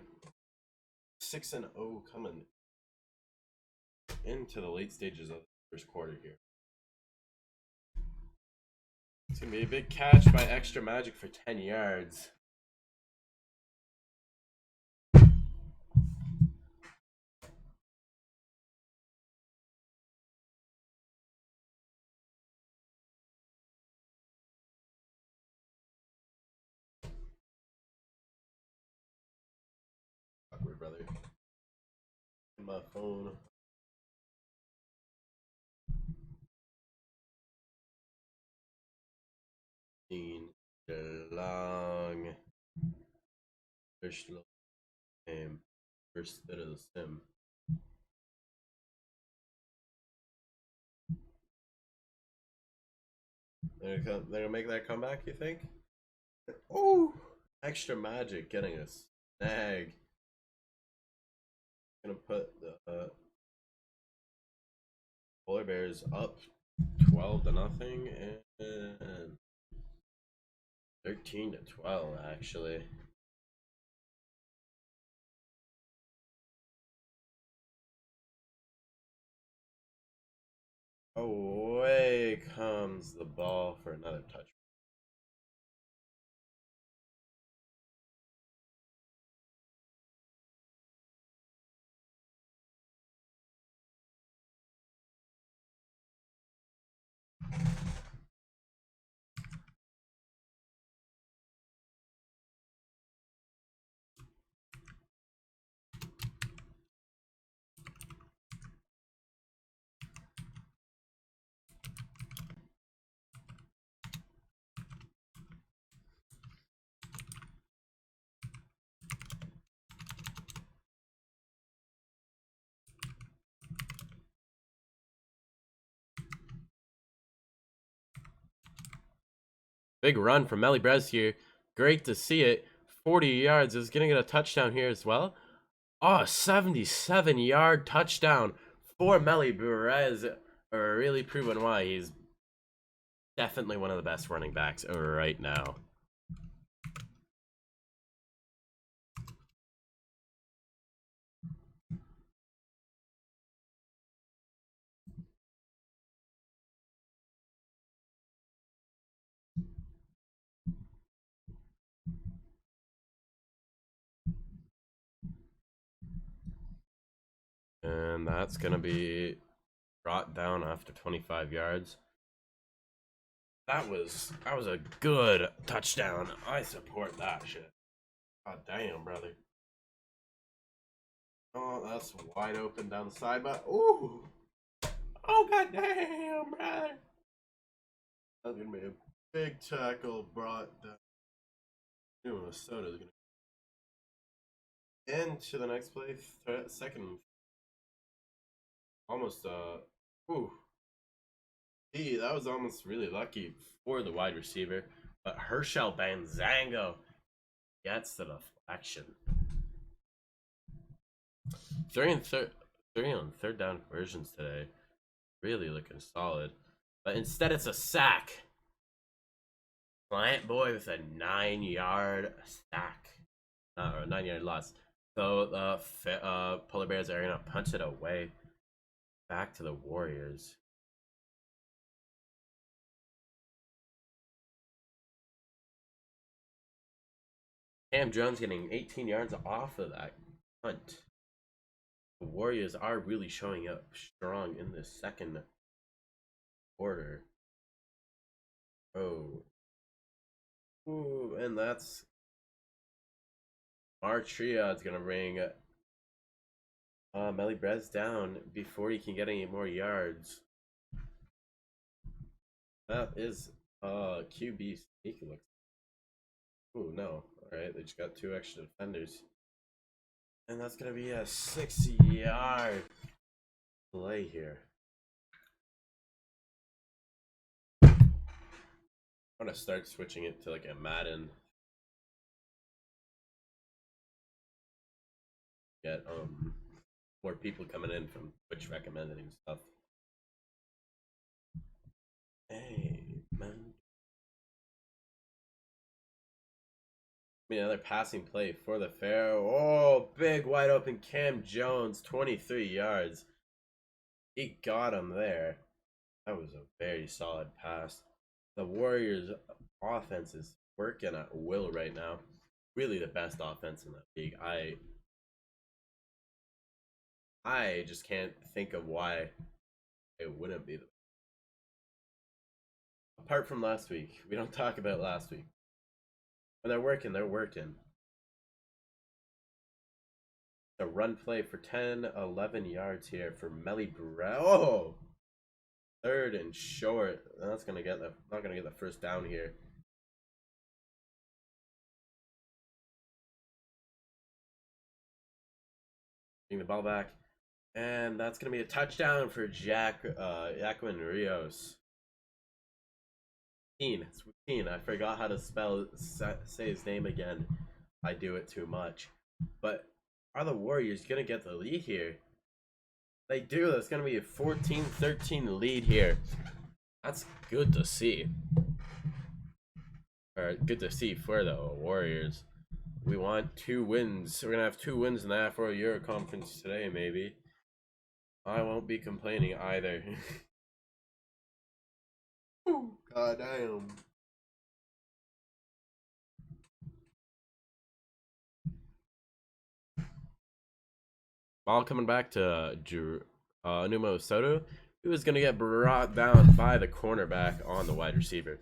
6-0 coming into the late stages of the first quarter here. It's gonna be a big catch by Extra Magic for 10 yards. Awkward, brother. My phone. Long. First game. First bit of the sim. They're gonna make that comeback, you think? Oh! Extra Magic getting a snag. Gonna put the Polar Bears up 12-0 and 13-12 actually. Away comes the ball for another touch. Big run from Melly Brez here. Great to see it. 40 yards. Is going to get a touchdown here as well. Oh, 77-yard touchdown for Melly Brez. Really proving why he's definitely one of the best running backs right now. And that's going to be brought down after 25 yards. That was a good touchdown. I support that shit. God damn, brother. Oh, that's wide open down the side, but ooh. Oh, god damn, brother. That's gonna be a big tackle brought down. Minnesota's gonna into the next play. Second. Almost ooh. Gee, that was almost really lucky for the wide receiver. But Herschel Banzango gets the deflection. 3 on third down conversions today. Really looking solid. But instead it's a sack. Plant Boy with a 9-yard sack. Or a 9-yard loss. So the Polar Bears are going to punch it away. Back to the Warriors. Cam Jones getting 18 yards off of that punt. The Warriors are really showing up strong in this second quarter. Oh. Ooh, and that's Martria's gonna bring Melly Brez down before he can get any more yards. That is QB sneak looks. Ooh, no. Alright, they just got 2 extra defenders. And that's gonna be a 6-yard play here. I'm gonna start switching it to like a Madden. Get More people coming in from Twitch recommending stuff. Hey, man. Another passing play for the Pharaohs. Oh, big wide open Cam Jones, 23 yards. He got him there. That was a very solid pass. The Warriors' offense is working at will right now. Really the best offense in the league. I just can't think of why it wouldn't be. Apart from last week. We don't talk about last week. When they're working, they're working. The run play for 10, 11 yards here for Melly Brown. Oh! Third and short. That's gonna get not gonna get the first down here. Getting the ball back. And that's gonna be a touchdown for Jacqueline Rios. It's Joaquin. I forgot how to say his name again. I do it too much. But are the Warriors gonna get the lead here? They do. That's gonna be a 14-13 lead here. That's good to see. Or good to see for the Warriors. We want 2 wins. We're gonna have 2 wins in the Afro Euro Conference today, maybe. I won't be complaining either. Oh, God damn. Ball coming back to Numo Soto, who is going to get brought down by the cornerback on the wide receiver.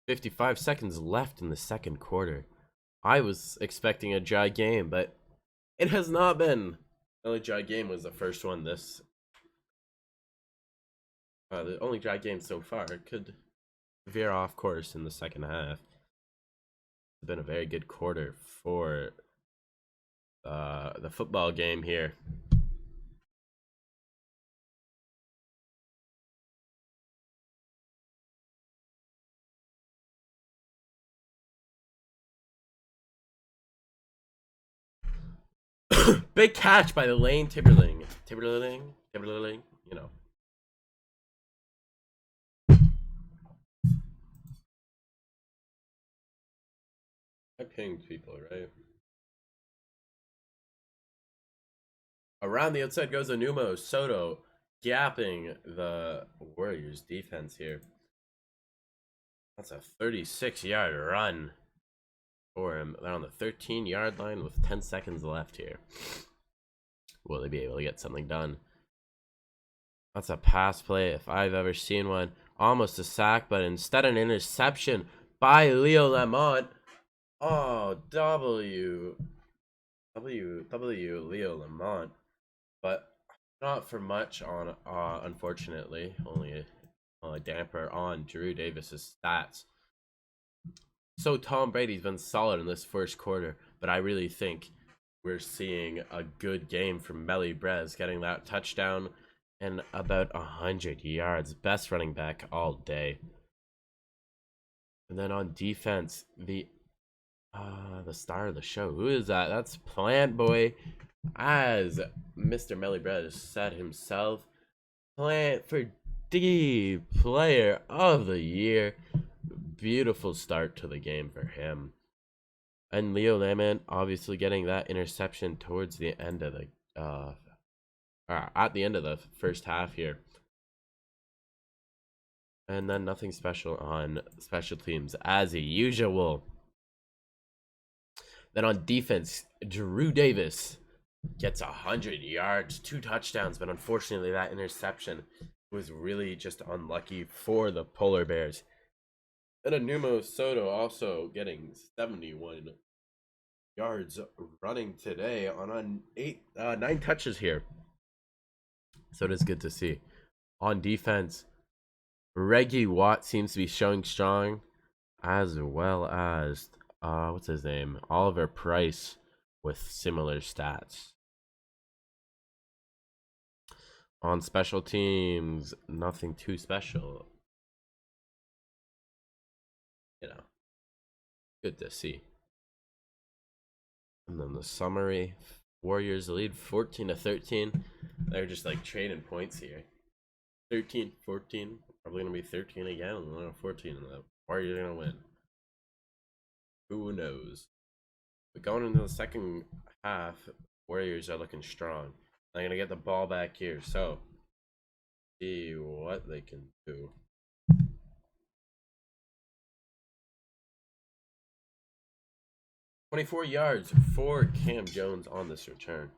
"55 seconds left in the second quarter. I was expecting a dry game, but it has not been. The only dry game was the first one. The only dry game so far. It could veer off course in the second half. It's been a very good quarter for the football game here. Big catch by the Lane Timberling, you know. I pinged people, right? Around the outside goes Anumo Soto, gapping the Warriors defense here. That's a 36-yard run for him. They're on the 13-yard line with 10 seconds left here. Will they be able to get something done? That's a pass play if I've ever seen one. Almost a sack, but instead an interception by Leo Lamont. Oh, W Leo Lamont. But not for much on unfortunately. Only a damper on Drew Davis's stats. So Tom Brady's been solid in this first quarter, but I really think we're seeing a good game from Melly Brez, getting that touchdown and about 100 yards. Best running back all day. And then on defense, the star of the show. Who is that? That's Plant Boy. As Mr. Melly Brez said himself, Plant for D Player of the Year. Beautiful start to the game for him. And Leo Lamont obviously getting that interception towards the end of the at the end of the first half here. And then nothing special on special teams as usual. Then on defense, Drew Davis gets 100 yards, 2 touchdowns, but unfortunately that interception was really just unlucky for the Polar Bears. And Anumo Soto also getting 71 yards running today on 9 touches here. So it is good to see. On defense, Reggie Watt seems to be showing strong, as well as what's his name? Oliver Price with similar stats. On special teams, nothing too special. You know, good to see. And then the summary: Warriors lead 14-13. They're just like trading points here. 13, 14. Probably gonna be 13 again, and then 14, and the Warriors are gonna win. Who knows? But going into the second half, Warriors are looking strong. They're gonna get the ball back here, so see what they can do. 24 yards for Cam Jones on this return.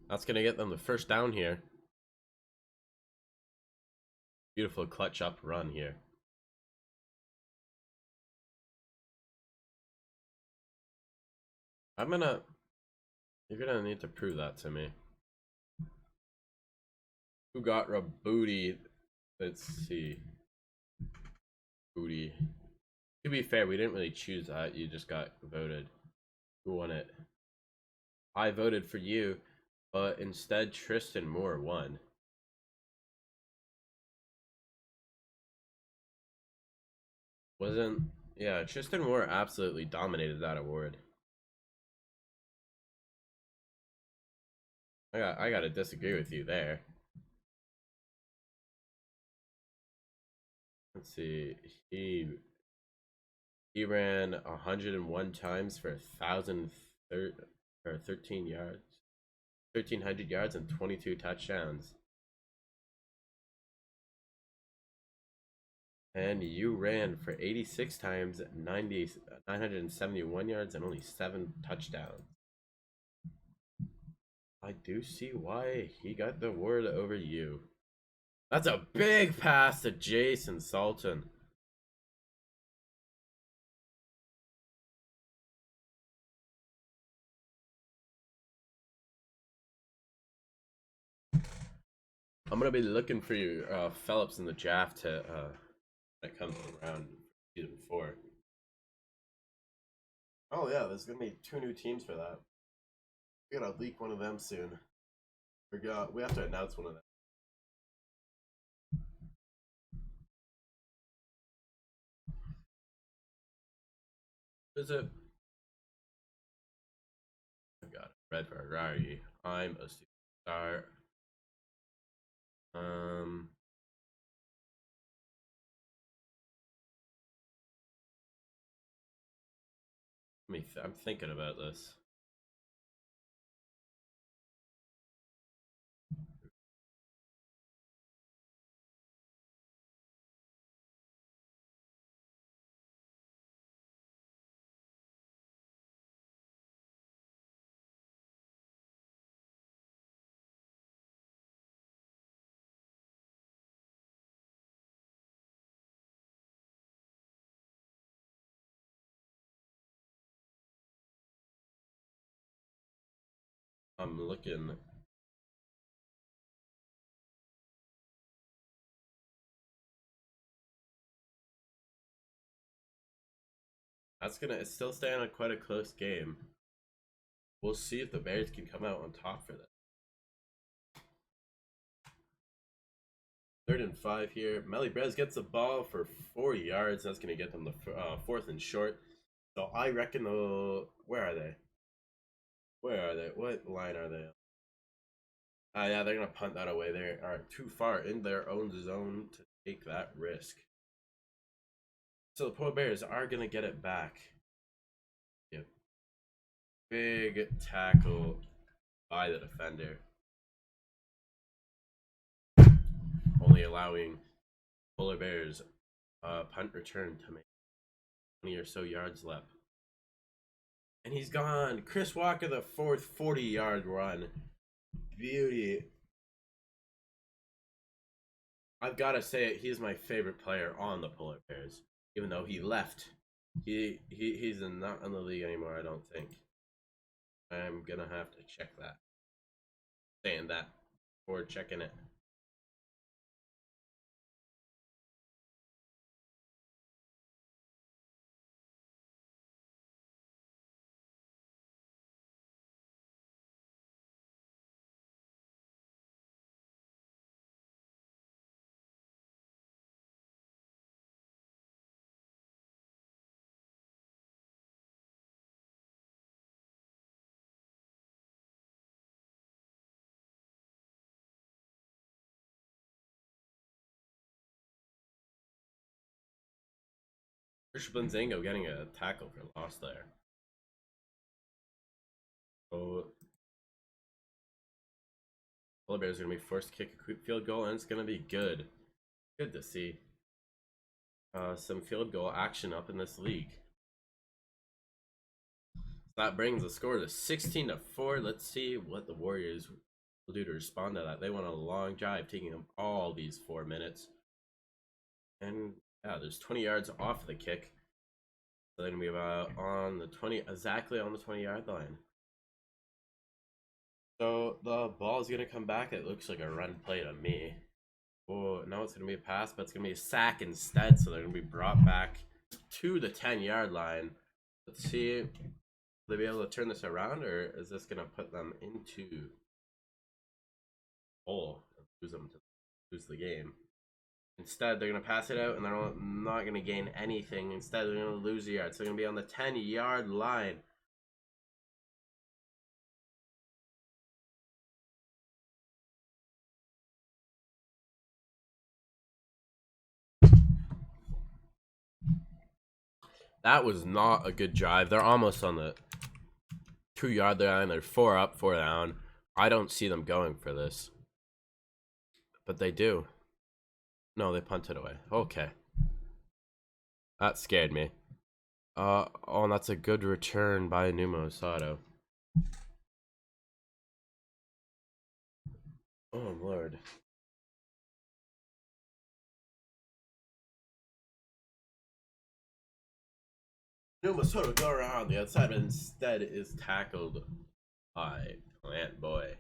That's going to get them the first down here. Beautiful clutch up run here. You're gonna need to prove that to me. Who got rebooted? Let's see. Booty. To be fair, we didn't really choose that. You just got voted. Who won it? I voted for you, but instead Tristan Moore won. Yeah, Tristan Moore absolutely dominated that award. I gotta disagree with you there. Let's see. He ran 101 times for 13 yards, 1,300 yards and 22 touchdowns. And you ran for 86 times, 971 yards and only 7 touchdowns. I do see why he got the award over you. That's a big pass to Jason Salton. I'm gonna be looking for you, Phelps, in the draft to when it comes around season 4. Oh yeah, there's gonna be 2 new teams for that. We gotta leak one of them soon. We have to announce one of them. Is it? I got it. Red Ferrari. I'm a superstar. I'm thinking about this. I'm looking. It's still staying on quite a close game. We'll see if the Bears can come out on top for that. 3rd and 5 here. Melly Brez gets the ball for 4 yards. That's going to get them the 4th and short. So I reckon where are they? Where are they? What line are they? Yeah, they're going to punt that away. They are too far in their own zone to take that risk. So the poor Bears are going to get it back. Yep. Big tackle by the defender. Only allowing Polar Bears punt return to make 20 or so yards left. And he's gone. Chris Walker, the 4th 40-yard run. Beauty. I've got to say it. He's my favorite player on the Polar Bears. Even though he left. He's not in the league anymore, I don't think. I'm going to have to check that. Saying that. before checking it. Blinzingo getting a tackle for loss there. So Polar Bears are going to be forced to kick a quick field goal, and it's going to be good. Good to see some field goal action up in this league. That brings the score to 16-4. Let's see what the Warriors will do to respond to that. They went on a long drive, taking them all these 4 minutes. And yeah, there's 20 yards off of the kick. So they're going to be about on the 20, exactly on the 20-yard line. So the ball is going to come back. It looks like a run play to me. Oh, no, it's going to be a pass, but it's going to be a sack instead. So they're going to be brought back to the 10-yard line. Let's see. Will they be able to turn this around, or is this going to put them into hole and lose the game? Instead, they're going to pass it out, and they're not going to gain anything. Instead, they're going to lose a yard. So they're going to be on the 10-yard line. That was not a good drive. They're almost on the 2-yard line. They're 4 up, 4 down. I don't see them going for this. But they do. No, they punted away. Okay. That scared me. Oh, and that's a good return by Numo Sato. Oh, Lord. Numa Soto go around the outside, but instead is tackled by Plant Boy.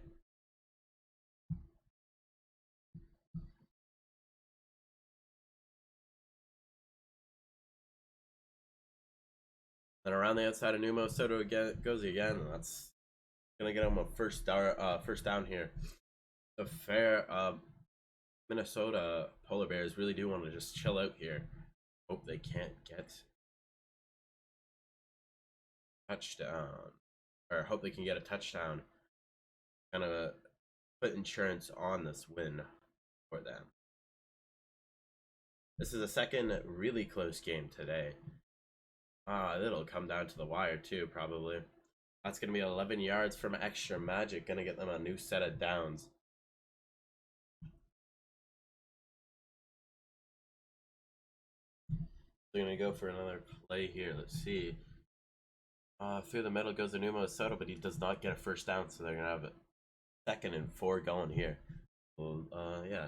Then around the outside of Numo Soto goes again. And that's gonna get him a first down here. The Minnesota Polar Bears really do want to just chill out here. Hope they can't get touchdown, or hope they can get a touchdown. Kind of put insurance on this win for them. This is a second really close game today. It'll come down to the wire too, probably. That's going to be 11 yards from extra magic. Going to get them a new set of downs. They're going to go for another play here. Let's see. Through the middle goes Anumo Soto, but he does not get a first down, so they're going to have a 2nd and 4 going here. Well, yeah.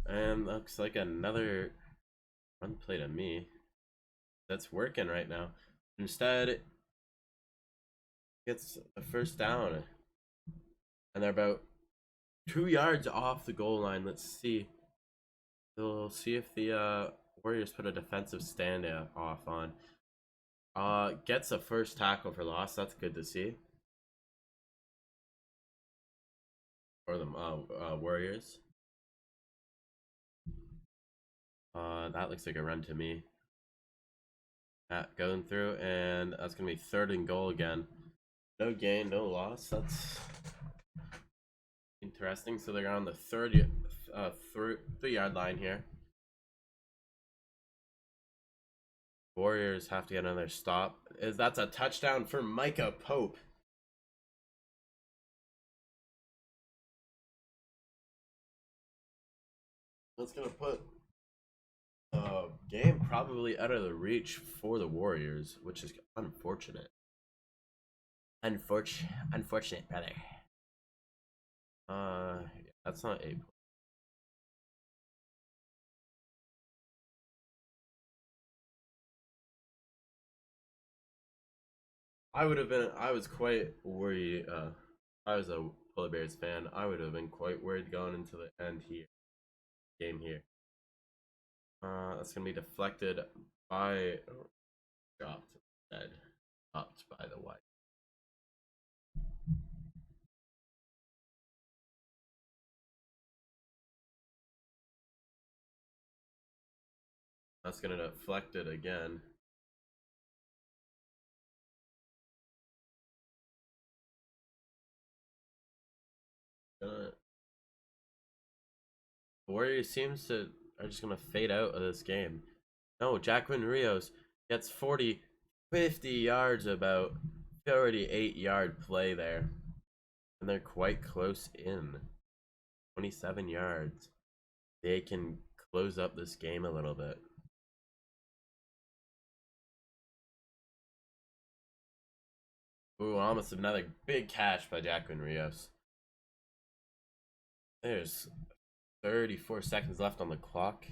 And looks like another run play to me. That's working right now. Instead, it gets a first down. And they're about 2 yards off the goal line. Let's see. We'll see if the Warriors put a defensive standoff on. Gets a first tackle for loss. That's good to see. For the Warriors. That looks like a run to me. Going through, and that's going to be 3rd and goal again. No gain, no loss. That's interesting. So they're on the 3-yard line here. Warriors have to get another stop. That's a touchdown for Micah Pope. That's going to put game probably out of the reach for the Warriors, which is unfortunate. Unfortunate, brother. That's not a. I would have been. I was quite worried. I was a Polar Bears fan, I would have been quite worried going into the game here. That's gonna be deflected by dropped instead. Dropped by the white. That's gonna deflect it again. The Warriors are just gonna fade out of this game. No, Jacqueline Rios gets 50 yards, about 38-yard play there. And they're quite close in. 27 yards. They can close up this game a little bit. Ooh, almost another big catch by Jacqueline Rios. There's 34 seconds left on the clock.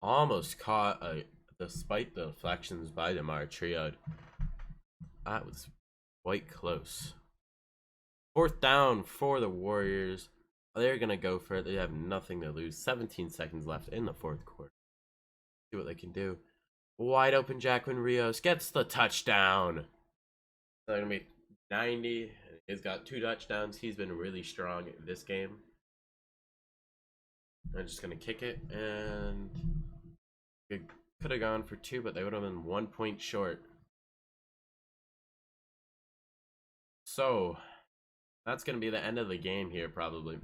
Almost caught despite the deflections by DeMar Triod. That was quite close. 4th down for the Warriors. They're going to go for it. They have nothing to lose. 17 seconds left in the 4th quarter. See what they can do. Wide open Jacqueline Rios gets the touchdown. They're going to be 90. He's got 2 touchdowns. He's been really strong in this game. I'm just going to kick it, and it could have gone for 2, but they would have been 1 point short. So that's going to be the end of the game here, probably.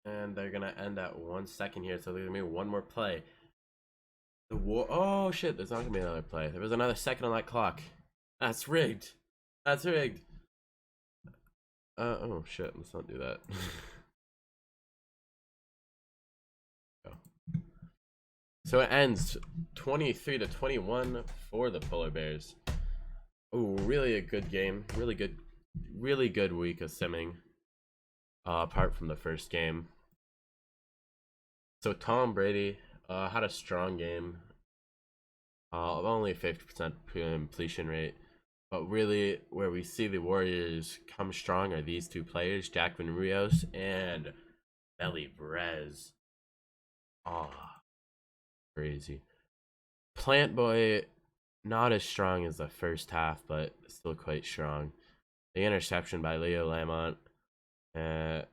And they're going to end at 1 second here, so there's going to be one more play. Oh, shit, there's not going to be another play. There was another second on that clock. That's rigged. That's rigged. Oh, shit, let's not do that. So it ends 23-21 for the Polar Bears. Oh, really a good game. Really good week of simming. Apart from the first game. So Tom Brady had a strong game. Only 50% completion rate. But really, where we see the Warriors come strong are these 2 players, Jacqueline Rios and Melly Brez. Crazy. Plant Boy, not as strong as the first half, but still quite strong. The interception by Leo Lamont. And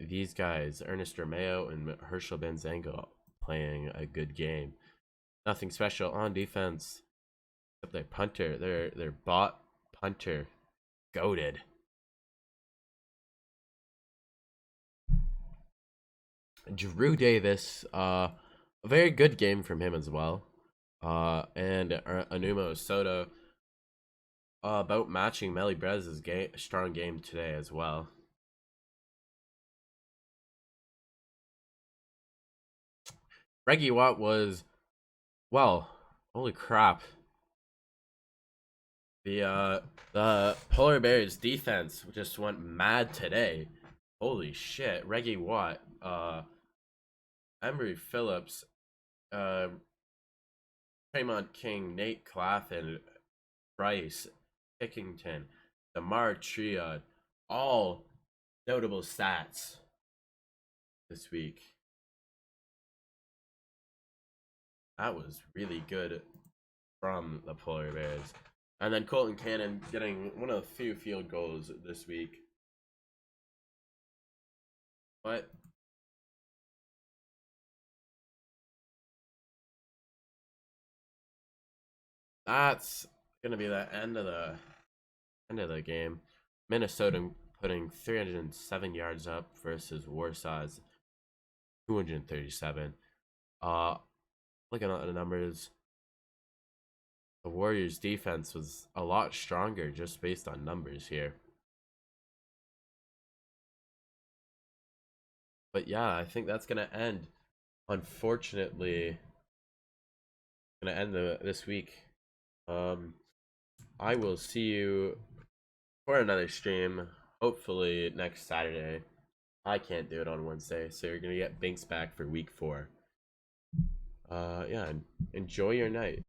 these guys, Ernest Romeo and Herschel Benzango, playing a good game. Nothing special on defense. Except their punter, their bot punter, goated. Drew Davis, a very good game from him as well. And Anumo Soto, about matching Melly Brez's strong game today as well. Reggie Watt was, well, holy crap. The Polar Bears defense just went mad today. Holy shit. Reggie Watt, Emery Phillips, Tremont King, Nate Claflin, Bryce, Pickington, DeMar Triod, all notable stats this week. That was really good from the Polar Bears. And then Colton Cannon getting one of the few field goals this week. But that's gonna be the end of the game. Minnesota putting 307 yards up versus Warsaw's 237. Looking at the numbers, the Warriors defense was a lot stronger just based on numbers here. But yeah, I think that's gonna end. Unfortunately, gonna end this week. Um, I will see you for another stream. Hopefully next Saturday. I can't do it on Wednesday, so you're gonna get Binks back for week 4. Yeah, enjoy your night.